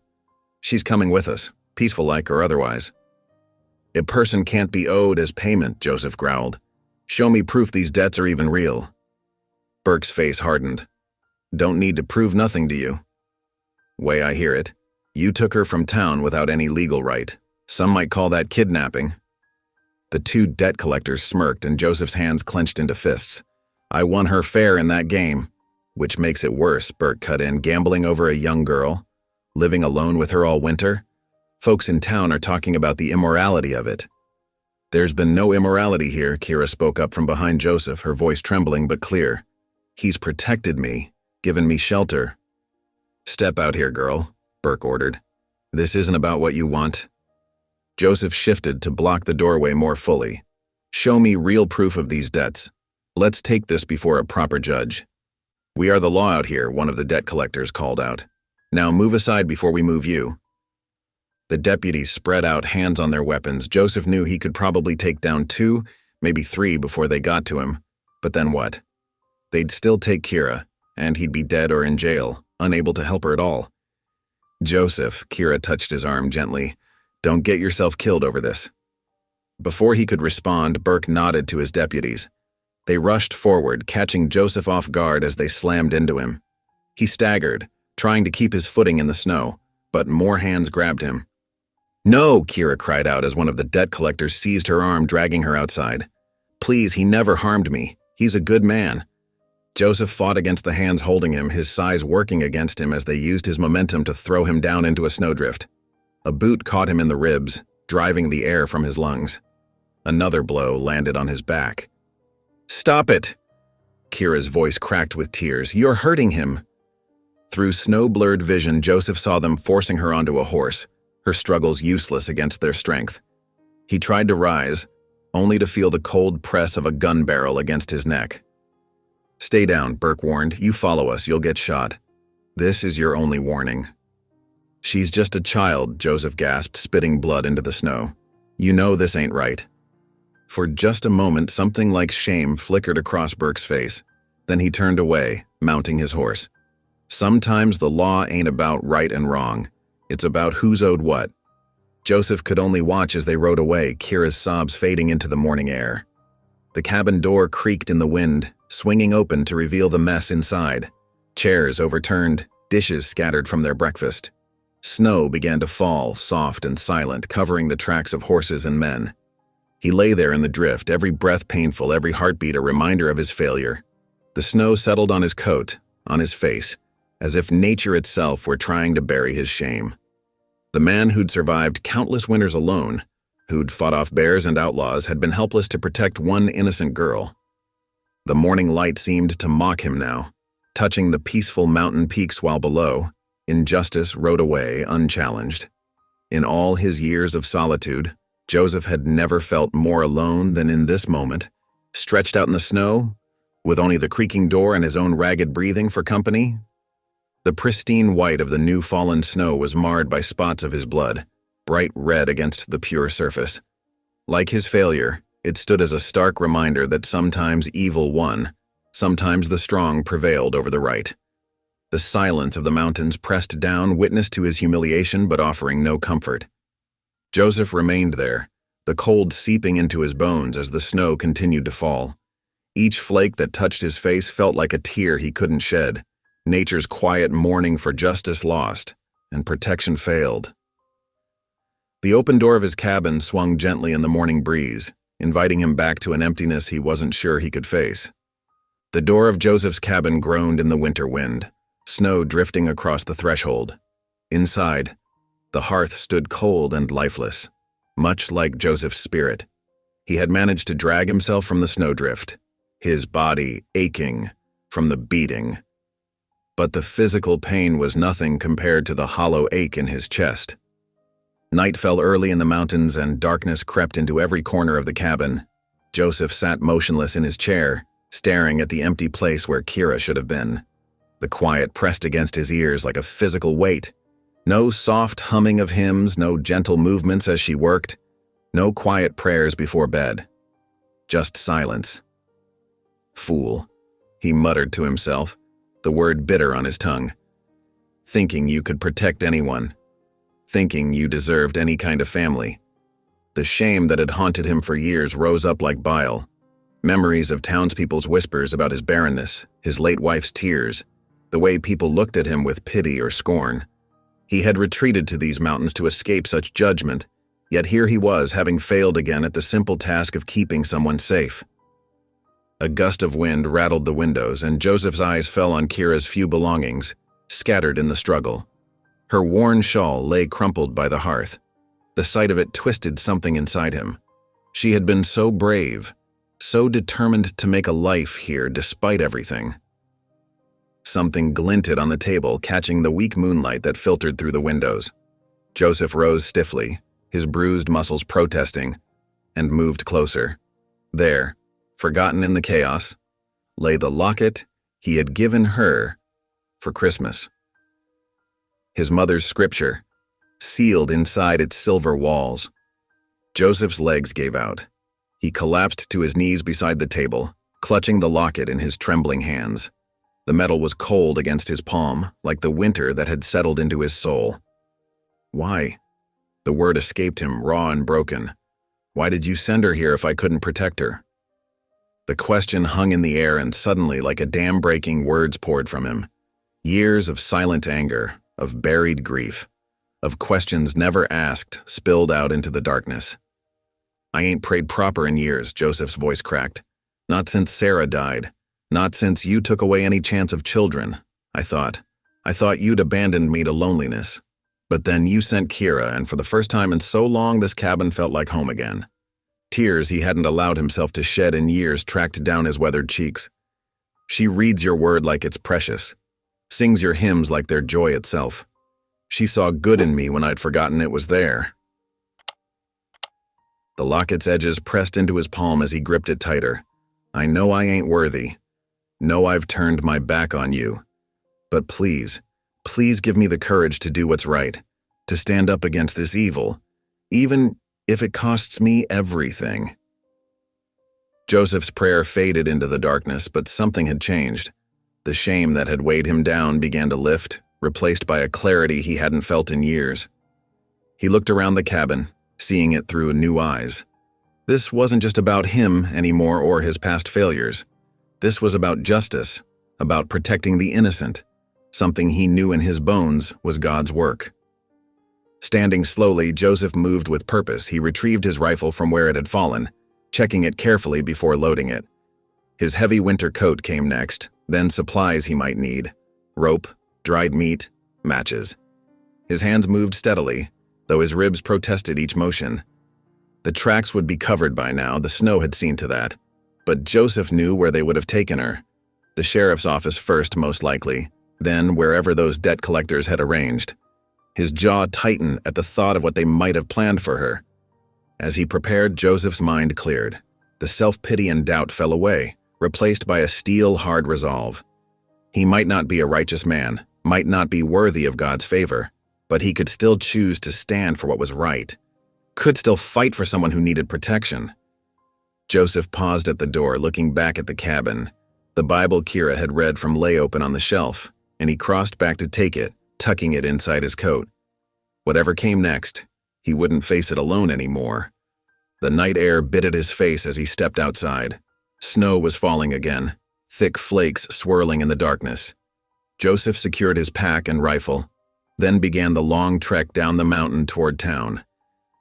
"She's coming with us, peaceful-like or otherwise." "A person can't be owed as payment," Joseph growled. "Show me proof these debts are even real." Burke's face hardened. "Don't need to prove nothing to you. Way I hear it, you took her from town without any legal right. Some might call that kidnapping." The 2 debt collectors smirked and Joseph's hands clenched into fists. "I won her fair in that game." "Which makes it worse," Burke cut in, "gambling over a young girl, living alone with her all winter. Folks in town are talking about the immorality of it." "There's been no immorality here," Kira spoke up from behind Joseph, her voice trembling but clear. "He's protected me, given me shelter. Step out here, girl, Burke ordered. This isn't about what you want. Joseph shifted to block the doorway more fully. Show me real proof of these debts. Let's take this before a proper judge. We are the law out here, one of the debt collectors called out. Now move aside before we move you. The deputies spread out, hands on their weapons. Joseph knew he could probably take down 2, maybe 3 before they got to him. But then what? They'd still take Kira, and he'd be dead or in jail, unable to help her at all. Joseph, Kira touched his arm gently. Don't get yourself killed over this. Before he could respond, Burke nodded to his deputies. They rushed forward, catching Joseph off guard as they slammed into him. He staggered, trying to keep his footing in the snow, but more hands grabbed him. No, Kira cried out as one of the debt collectors seized her arm, dragging her outside. Please, he never harmed me. He's a good man. Joseph fought against the hands holding him, his size working against him as they used his momentum to throw him down into a snowdrift. A boot caught him in the ribs, driving the air from his lungs. Another blow landed on his back. Stop it! Kira's voice cracked with tears. You're hurting him. Through snow-blurred vision, Joseph saw them forcing her onto a horse, her struggles useless against their strength. He tried to rise, only to feel the cold press of a gun barrel against his neck. Stay down, Burke warned. You follow us, you'll get shot. This is your only warning. She's just a child, Joseph gasped, spitting blood into the snow. You know this ain't right. For just a moment, something like shame flickered across Burke's face. Then he turned away, mounting his horse. Sometimes the law ain't about right and wrong. It's about who's owed what. Joseph could only watch as they rode away, Kira's sobs fading into the morning air. The cabin door creaked in the wind, swinging open to reveal the mess inside. Chairs overturned, dishes scattered from their breakfast. Snow began to fall, soft and silent, covering the tracks of horses and men. He lay there in the drift, every breath painful, every heartbeat a reminder of his failure. The snow settled on his coat, on his face, as if nature itself were trying to bury his shame. The man who'd survived countless winters alone, who'd fought off bears and outlaws, had been helpless to protect one innocent girl. The morning light seemed to mock him now, touching the peaceful mountain peaks while below, injustice rode away unchallenged. In all his years of solitude, Joseph had never felt more alone than in this moment, stretched out in the snow, with only the creaking door and his own ragged breathing for company. The pristine white of the new fallen snow was marred by spots of his blood, bright red against the pure surface. Like his failure, it stood as a stark reminder that sometimes evil won, sometimes the strong prevailed over the right. The silence of the mountains pressed down, witness to his humiliation but offering no comfort. Joseph remained there, the cold seeping into his bones as the snow continued to fall. Each flake that touched his face felt like a tear he couldn't shed, nature's quiet mourning for justice lost, and protection failed. The open door of his cabin swung gently in the morning breeze, inviting him back to an emptiness he wasn't sure he could face. The door of Joseph's cabin groaned in the winter wind, snow drifting across the threshold. Inside, the hearth stood cold and lifeless, much like Joseph's spirit. He had managed to drag himself from the snowdrift, his body aching from the beating. But the physical pain was nothing compared to the hollow ache in his chest. Night fell early in the mountains and darkness crept into every corner of the cabin. Joseph sat motionless in his chair, staring at the empty place where Kira should have been. The quiet pressed against his ears like a physical weight. No soft humming of hymns, no gentle movements as she worked, no quiet prayers before bed. Just silence. Fool, he muttered to himself, the word bitter on his tongue. Thinking you could protect anyone. Thinking you deserved any kind of family. The shame that had haunted him for years rose up like bile. Memories of townspeople's whispers about his barrenness, his late wife's tears, the way people looked at him with pity or scorn. He had retreated to these mountains to escape such judgment, yet here he was, having failed again at the simple task of keeping someone safe. A gust of wind rattled the windows, and Joseph's eyes fell on Kira's few belongings, scattered in the struggle. Her worn shawl lay crumpled by the hearth. The sight of it twisted something inside him. She had been so brave, so determined to make a life here despite everything. Something glinted on the table, catching the weak moonlight that filtered through the windows. Joseph rose stiffly, his bruised muscles protesting, and moved closer. There, forgotten in the chaos, lay the locket he had given her for Christmas. His mother's scripture, sealed inside its silver walls. Joseph's legs gave out. He collapsed to his knees beside the table, clutching the locket in his trembling hands. The metal was cold against his palm, like the winter that had settled into his soul. Why? The word escaped him, raw and broken. Why did you send her here if I couldn't protect her? The question hung in the air, and suddenly, like a dam breaking, words poured from him. Years of silent anger, of buried grief, of questions never asked, spilled out into the darkness. I ain't prayed proper in years, Joseph's voice cracked. Not since Sarah died. Not since you took away any chance of children, I thought. I thought you'd abandoned me to loneliness. But then you sent Kira, and for the first time in so long, this cabin felt like home again. Tears he hadn't allowed himself to shed in years tracked down his weathered cheeks. She reads your word like it's precious, sings your hymns like they're joy itself. She saw good in me when I'd forgotten it was there. The locket's edges pressed into his palm as he gripped it tighter. I know I ain't worthy. Know I've turned my back on you. But please, please give me the courage to do what's right, to stand up against this evil, even if it costs me everything. Joseph's prayer faded into the darkness, but something had changed. The shame that had weighed him down began to lift, replaced by a clarity he hadn't felt in years. He looked around the cabin, seeing it through new eyes. This wasn't just about him anymore or his past failures. This was about justice, about protecting the innocent. Something he knew in his bones was God's work. Standing slowly, Joseph moved with purpose. He retrieved his rifle from where it had fallen, checking it carefully before loading it. His heavy winter coat came next, then supplies he might need: rope, dried meat, matches. His hands moved steadily, though his ribs protested each motion. The tracks would be covered by now, the snow had seen to that. But Joseph knew where they would have taken her. The sheriff's office first, most likely, then wherever those debt collectors had arranged. His jaw tightened at the thought of what they might have planned for her. As he prepared, Joseph's mind cleared. The self-pity and doubt fell away, replaced by a steel-hard resolve. He might not be a righteous man, might not be worthy of God's favor, but he could still choose to stand for what was right, could still fight for someone who needed protection. Joseph paused at the door, looking back at the cabin. The Bible Kira had read from lay open on the shelf, and he crossed back to take it, tucking it inside his coat. Whatever came next, he wouldn't face it alone anymore. The night air bit at his face as he stepped outside. Snow was falling again, thick flakes swirling in the darkness. Joseph secured his pack and rifle, then began the long trek down the mountain toward town.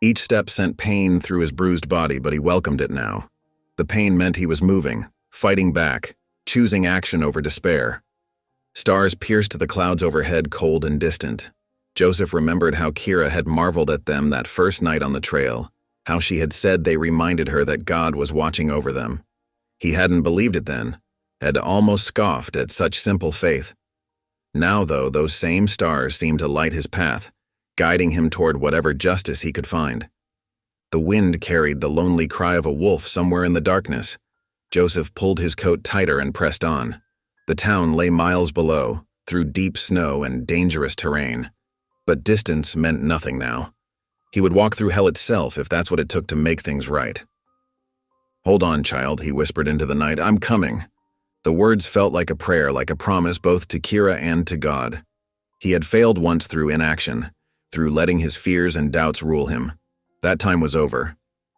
Each step sent pain through his bruised body, but he welcomed it now. The pain meant he was moving, fighting back, choosing action over despair. Stars pierced the clouds overhead, cold and distant. Joseph remembered how Kira had marveled at them that first night on the trail, how she had said they reminded her that God was watching over them. He hadn't believed it then, had almost scoffed at such simple faith. Now, though, those same stars seemed to light his path, guiding him toward whatever justice he could find. The wind carried the lonely cry of a wolf somewhere in the darkness. Joseph pulled his coat tighter and pressed on. The town lay miles below, through deep snow and dangerous terrain. But distance meant nothing now. He would walk through hell itself if that's what it took to make things right. "Hold on, child," he whispered into the night. "I'm coming." The words felt like a prayer, like a promise both to Kira and to God. He had failed once through inaction, through letting his fears and doubts rule him. That time was over.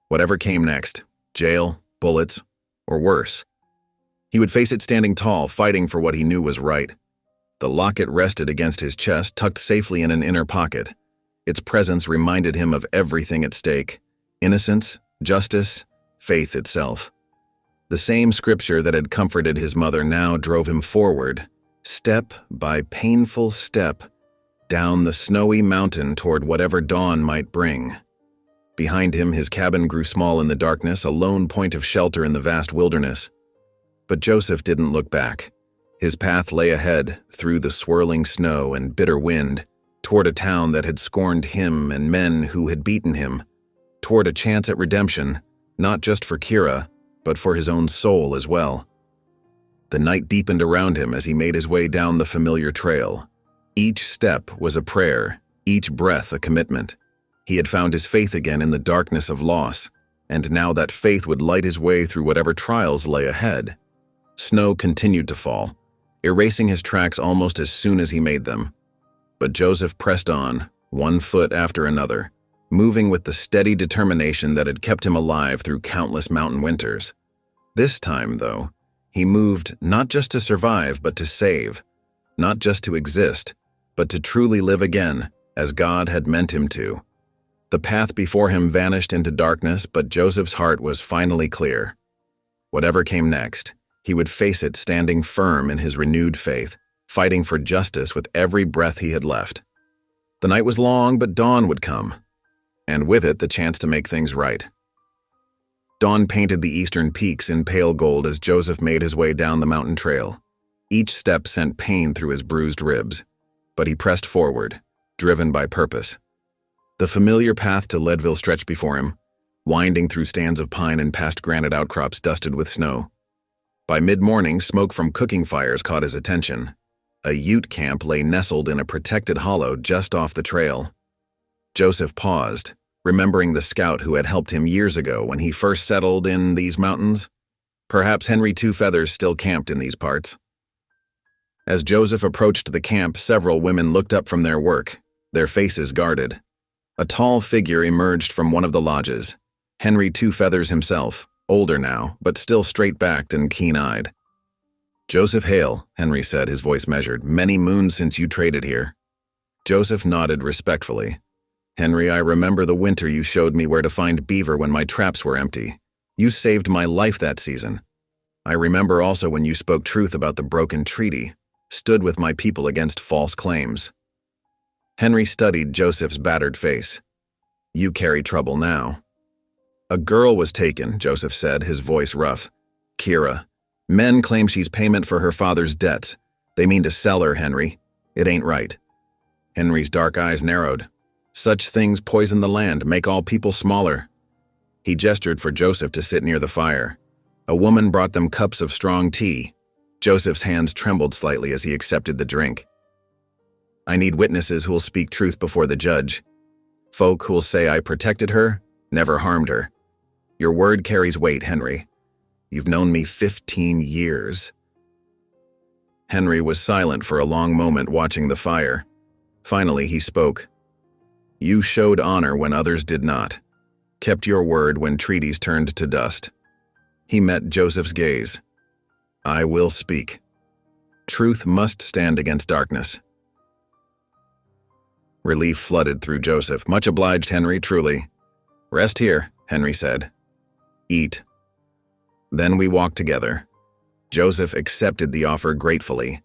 Whatever came next, jail, bullets, or worse, he would face it standing tall, fighting for what he knew was right. The locket rested against his chest, tucked safely in an inner pocket. Its presence reminded him of everything at stake: innocence, justice, faith itself. The same scripture that had comforted his mother now drove him forward, step by painful step, down the snowy mountain toward whatever dawn might bring. Behind him, his cabin grew small in the darkness, a lone point of shelter in the vast wilderness. But Joseph didn't look back. His path lay ahead, through the swirling snow and bitter wind, toward a town that had scorned him and men who had beaten him, toward a chance at redemption, not just for Kira, but for his own soul as well. The night deepened around him as he made his way down the familiar trail. Each step was a prayer, each breath a commitment. He had found his faith again in the darkness of loss, and now that faith would light his way through whatever trials lay ahead. Snow continued to fall, erasing his tracks almost as soon as he made them. But Joseph pressed on, one foot after another, moving with the steady determination that had kept him alive through countless mountain winters. This time, though, he moved not just to survive but to save, not just to exist, but to truly live again, as God had meant him to. The path before him vanished into darkness, but Joseph's heart was finally clear. Whatever came next, he would face it standing firm in his renewed faith, fighting for justice with every breath he had left. The night was long, but dawn would come, and with it the chance to make things right. Dawn painted the eastern peaks in pale gold as Joseph made his way down the mountain trail. Each step sent pain through his bruised ribs, but he pressed forward, driven by purpose. The familiar path to Leadville stretched before him, winding through stands of pine and past granite outcrops dusted with snow. By mid-morning, smoke from cooking fires caught his attention. A Ute camp lay nestled in a protected hollow just off the trail. Joseph paused, remembering the scout who had helped him years ago when he first settled in these mountains. Perhaps Henry Two Feathers still camped in these parts. As Joseph approached the camp, several women looked up from their work, their faces guarded. A tall figure emerged from one of the lodges, Henry Two Feathers himself, older now, but still straight-backed and keen-eyed. "Joseph Hale," Henry said, his voice measured, "many moons since you traded here." Joseph nodded respectfully. "Henry, I remember the winter you showed me where to find beaver when my traps were empty. You saved my life that season. I remember also when you spoke truth about the broken treaty, stood with my people against false claims." Henry studied Joseph's battered face. "You carry trouble now." "A girl was taken," Joseph said, his voice rough. "Kira. Men claim she's payment for her father's debts. They mean to sell her, Henry. It ain't right." Henry's dark eyes narrowed. "Such things poison the land, make all people smaller." He gestured for Joseph to sit near the fire. A woman brought them cups of strong tea. Joseph's hands trembled slightly as he accepted the drink. "I need witnesses who'll speak truth before the judge. Folk who'll say I protected her, never harmed her. Your word carries weight, Henry. You've known me 15 years. Henry was silent for a long moment, watching the fire. Finally, he spoke. "You showed honor when others did not. Kept your word when treaties turned to dust." He met Joseph's gaze. "I will speak. Truth must stand against darkness." Relief flooded through Joseph. "Much obliged, Henry, truly." "Rest here," Henry said. "Eat." Then we walked together. Joseph accepted the offer gratefully.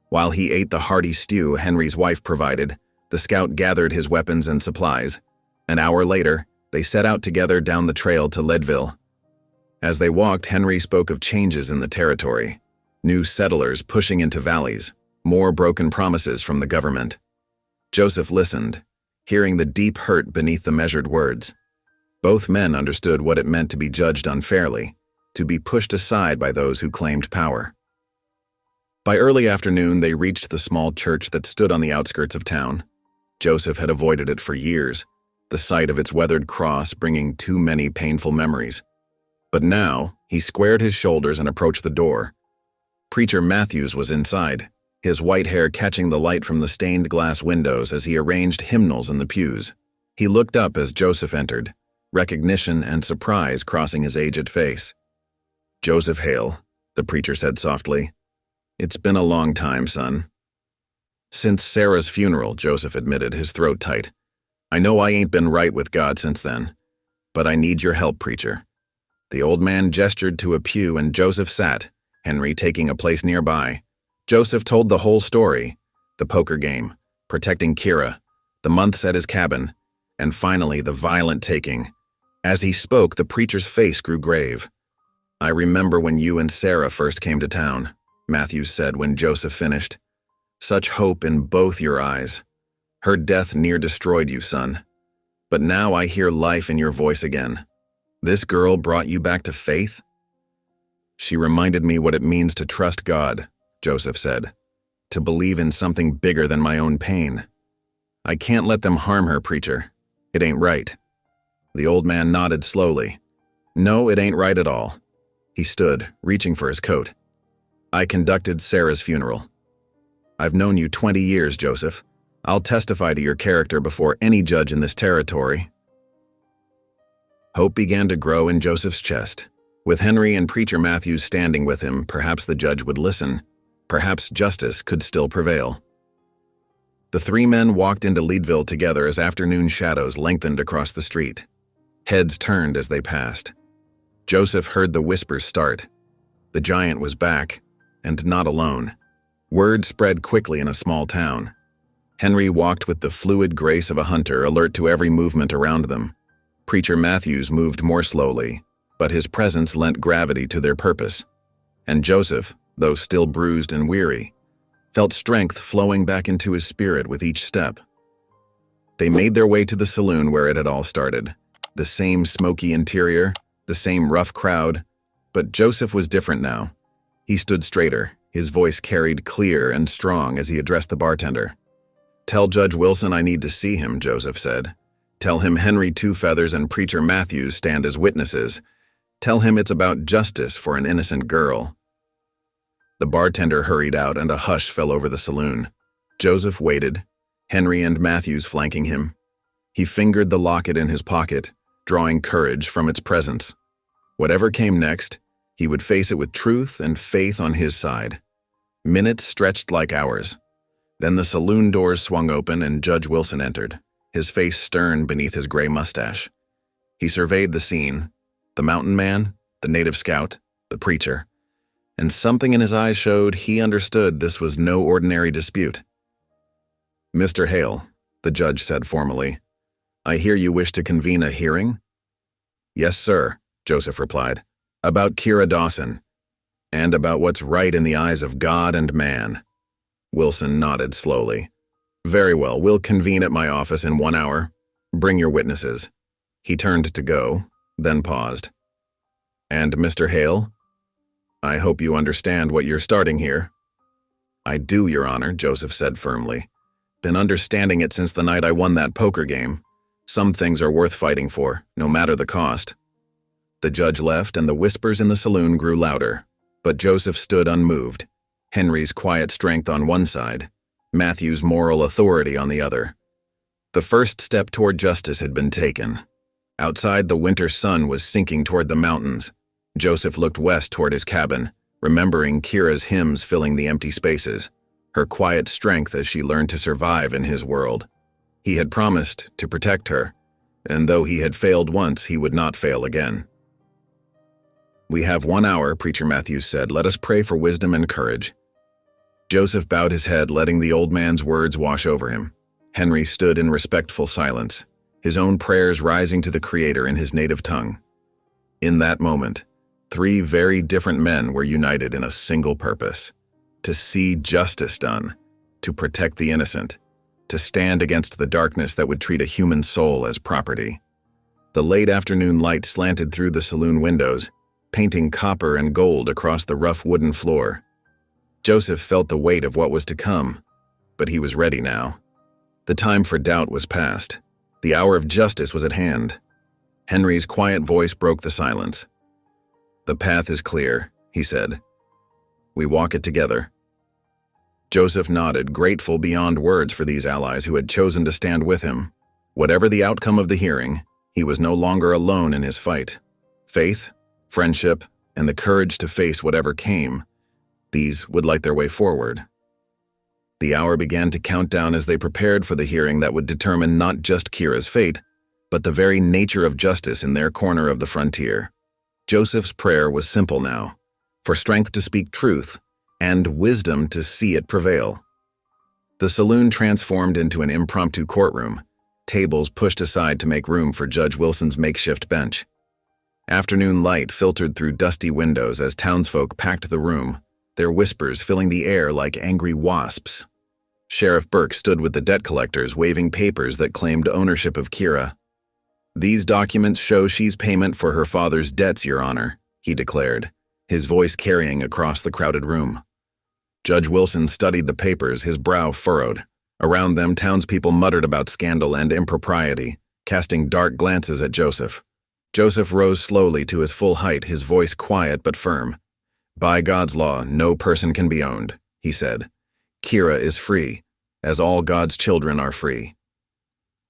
While he ate the hearty stew Henry's wife provided, the scout gathered his weapons and supplies. An hour later, they set out together down the trail to Leadville. As they walked, Henry spoke of changes in the territory, new settlers pushing into valleys, more broken promises from the government. Joseph listened, hearing the deep hurt beneath the measured words. Both men understood what it meant to be judged unfairly, to be pushed aside by those who claimed power. By early afternoon, they reached the small church that stood on the outskirts of town. Joseph had avoided it for years, the sight of its weathered cross bringing too many painful memories. But now, he squared his shoulders and approached the door. Preacher Matthews was inside, his white hair catching the light from the stained glass windows as he arranged hymnals in the pews. He looked up as Joseph entered, recognition and surprise crossing his aged face. "Joseph Hale," the preacher said softly. "It's been a long time, son." "Since Sarah's funeral," Joseph admitted, his throat tight. "I know I ain't been right with God since then, but I need your help, preacher." The old man gestured to a pew and Joseph sat, Henry taking a place nearby. Joseph told the whole story, the poker game, protecting Kira, the months at his cabin, and finally the violent taking. As he spoke, the preacher's face grew grave. "I remember when you and Sarah first came to town. Matthews said when Joseph finished. "Such hope in both your eyes. Her death near destroyed you, son. But now I hear life in your voice again. This girl brought you back to faith?" "She reminded me what it means to trust God," Joseph said. "To believe in something bigger than my own pain. I can't let them harm her, preacher. It ain't right." The old man nodded slowly. "No, it ain't right at all." He stood, reaching for his coat. "I conducted Sarah's funeral. I've known you 20 years, Joseph. I'll testify to your character before any judge in this territory." Hope began to grow in Joseph's chest. With Henry and Preacher Matthews standing with him, perhaps the judge would listen. Perhaps justice could still prevail. The three men walked into Leadville together as afternoon shadows lengthened across the street. Heads turned as they passed. Joseph heard the whispers start. The giant was back, and not alone. Word spread quickly in a small town. Henry walked with the fluid grace of a hunter, alert to every movement around them. Preacher Matthews moved more slowly, but his presence lent gravity to their purpose. And Joseph, though still bruised and weary, felt strength flowing back into his spirit with each step. They made their way to the saloon where it had all started. The same smoky interior, the same rough crowd, but Joseph was different now. He stood straighter, his voice carried clear and strong as he addressed the bartender. "Tell Judge Wilson I need to see him," Joseph said. "Tell him Henry Two Feathers and Preacher Matthews stand as witnesses. Tell him it's about justice for an innocent girl." The bartender hurried out and a hush fell over the saloon. Joseph waited, Henry and Matthews flanking him. He fingered the locket in his pocket, drawing courage from its presence. Whatever came next, he would face it with truth and faith on his side. Minutes stretched like hours. Then the saloon doors swung open and Judge Wilson entered, his face stern beneath his gray mustache. He surveyed the scene, the mountain man, the native scout, the preacher, and something in his eyes showed he understood this was no ordinary dispute. "Mr. Hale," the judge said formally, "I hear you wish to convene a hearing?" "Yes, sir," Joseph replied, "about Kira Dawson, and about what's right in the eyes of God and man." Wilson nodded slowly. "Very well, we'll convene at my office in 1 hour. Bring your witnesses." He turned to go, then paused. "And Mr. Hale, I hope you understand what you're starting here." "I do, Your Honor," Joseph said firmly. "Been understanding it since the night I won that poker game. Some things are worth fighting for, no matter the cost." The judge left and the whispers in the saloon grew louder, but Joseph stood unmoved, Henry's quiet strength on one side, Matthew's moral authority on the other. The first step toward justice had been taken. Outside, the winter sun was sinking toward the mountains. Joseph looked west toward his cabin, remembering Kira's hymns filling the empty spaces, her quiet strength as she learned to survive in his world. He had promised to protect her, and though he had failed once, he would not fail again. "We have 1 hour," Preacher Matthews said. "Let us pray for wisdom and courage." Joseph bowed his head, letting the old man's words wash over him. Henry stood in respectful silence, his own prayers rising to the Creator in his native tongue. In that moment, 3 very different men were united in a single purpose: to see justice done, to protect the innocent, to stand against the darkness that would treat a human soul as property. The late afternoon light slanted through the saloon windows, painting copper and gold across the rough wooden floor. Joseph felt the weight of what was to come, but he was ready now. The time for doubt was past. The hour of justice was at hand. Henry's quiet voice broke the silence. "The path is clear," he said. "We walk it together." Joseph nodded, grateful beyond words for these allies who had chosen to stand with him. Whatever the outcome of the hearing, he was no longer alone in his fight. Faith, friendship, and the courage to face whatever came, these would light their way forward. The hour began to count down as they prepared for the hearing that would determine not just Kira's fate, but the very nature of justice in their corner of the frontier. Joseph's prayer was simple now, for strength to speak truth, and wisdom to see it prevail. The saloon transformed into an impromptu courtroom, tables pushed aside to make room for Judge Wilson's makeshift bench. Afternoon light filtered through dusty windows as townsfolk packed the room, their whispers filling the air like angry wasps. Sheriff Burke stood with the debt collectors waving papers that claimed ownership of Kira. "These documents show she's payment for her father's debts, Your Honor," he declared, his voice carrying across the crowded room. Judge Wilson studied the papers, his brow furrowed. Around them, townspeople muttered about scandal and impropriety, casting dark glances at Joseph. Joseph rose slowly to his full height, his voice quiet but firm. "By God's law, no person can be owned," he said. "Kira is free, as all God's children are free.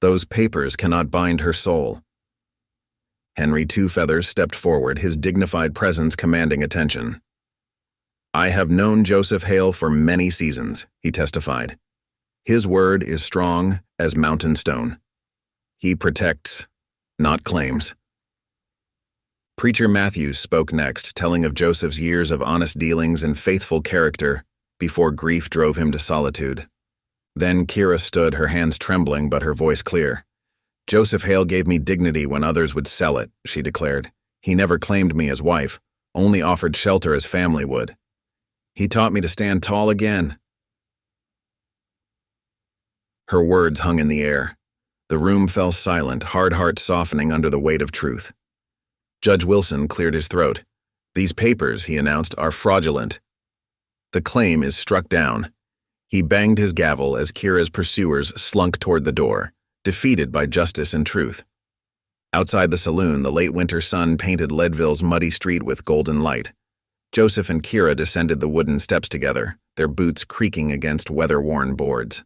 Those papers cannot bind her soul." Henry Two Feathers stepped forward, his dignified presence commanding attention. "I have known Joseph Hale for many seasons," he testified. "His word is strong as mountain stone. He protects, not claims." Preacher Matthews spoke next, telling of Joseph's years of honest dealings and faithful character before grief drove him to solitude. Then Kira stood, her hands trembling but her voice clear. "Joseph Hale gave me dignity when others would sell it," she declared. "He never claimed me as wife, only offered shelter as family would. He taught me to stand tall again." Her words hung in the air. The room fell silent, hard hearts softening under the weight of truth. Judge Wilson cleared his throat. "These papers," he announced, "are fraudulent. The claim is struck down." He banged his gavel as Kira's pursuers slunk toward the door, defeated by justice and truth. Outside the saloon, the late winter sun painted Leadville's muddy street with golden light. Joseph and Kira descended the wooden steps together, their boots creaking against weather-worn boards.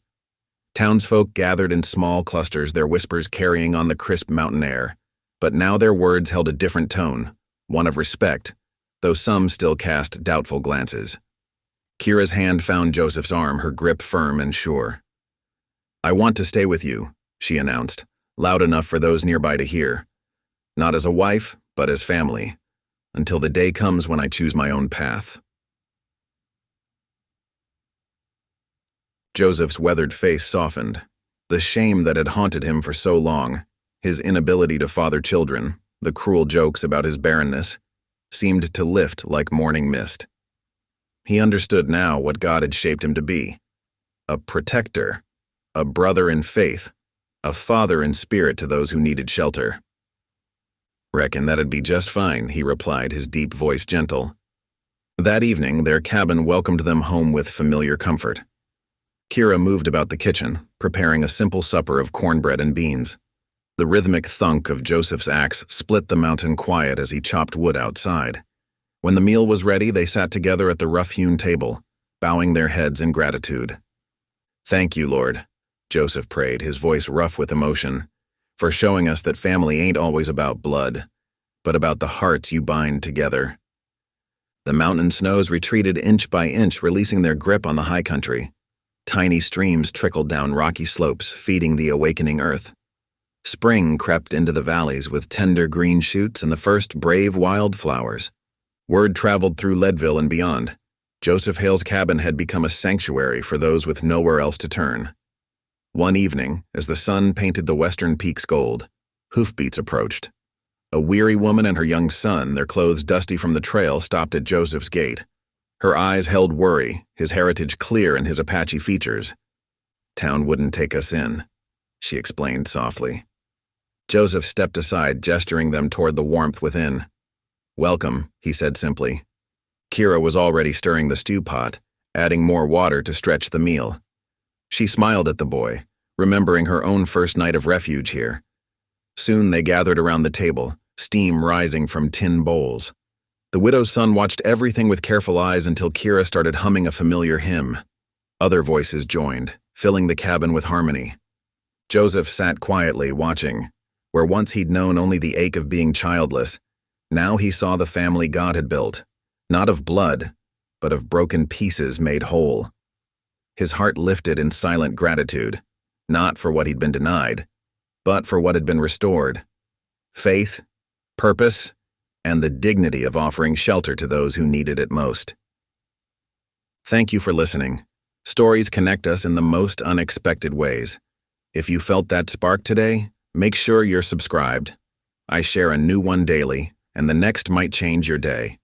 Townsfolk gathered in small clusters, their whispers carrying on the crisp mountain air. But now their words held a different tone, one of respect, though some still cast doubtful glances. Kira's hand found Joseph's arm, her grip firm and sure. "I want to stay with you," she announced, loud enough for those nearby to hear. "Not as a wife, but as family, until the day comes when I choose my own path." Joseph's weathered face softened. The shame that had haunted him for so long, his inability to father children, the cruel jokes about his barrenness, seemed to lift like morning mist. He understood now what God had shaped him to be: a protector, a brother in faith, a father in spirit to those who needed shelter. "Reckon that'd be just fine," he replied, his deep voice gentle. That evening, their cabin welcomed them home with familiar comfort. Kira moved about the kitchen, preparing a simple supper of cornbread and beans. The rhythmic thunk of Joseph's axe split the mountain quiet as he chopped wood outside. When the meal was ready, they sat together at the rough-hewn table, bowing their heads in gratitude. "Thank you, Lord," Joseph prayed, his voice rough with emotion, "for showing us that family ain't always about blood, but about the hearts you bind together." The mountain snows retreated inch by inch, releasing their grip on the high country. Tiny streams trickled down rocky slopes, feeding the awakening earth. Spring crept into the valleys with tender green shoots and the first brave wildflowers. Word traveled through Leadville and beyond. Joseph Hale's cabin had become a sanctuary for those with nowhere else to turn. One evening, as the sun painted the western peaks gold, hoofbeats approached. A weary woman and her young son, their clothes dusty from the trail, stopped at Joseph's gate. Her eyes held worry, his heritage clear in his Apache features. "Town wouldn't take us in," she explained softly. Joseph stepped aside, gesturing them toward the warmth within. "Welcome," he said simply. Kira was already stirring the stew pot, adding more water to stretch the meal. She smiled at the boy, remembering her own first night of refuge here. Soon they gathered around the table, steam rising from tin bowls. The widow's son watched everything with careful eyes until Kira started humming a familiar hymn. Other voices joined, filling the cabin with harmony. Joseph sat quietly, watching. Where once he'd known only the ache of being childless, now he saw the family God had built, not of blood, but of broken pieces made whole. His heart lifted in silent gratitude, not for what he'd been denied, but for what had been restored. Faith, purpose, and the dignity of offering shelter to those who needed it most. Thank you for listening. Stories connect us in the most unexpected ways. If you felt that spark today, make sure you're subscribed. I share a new one daily, and the next might change your day.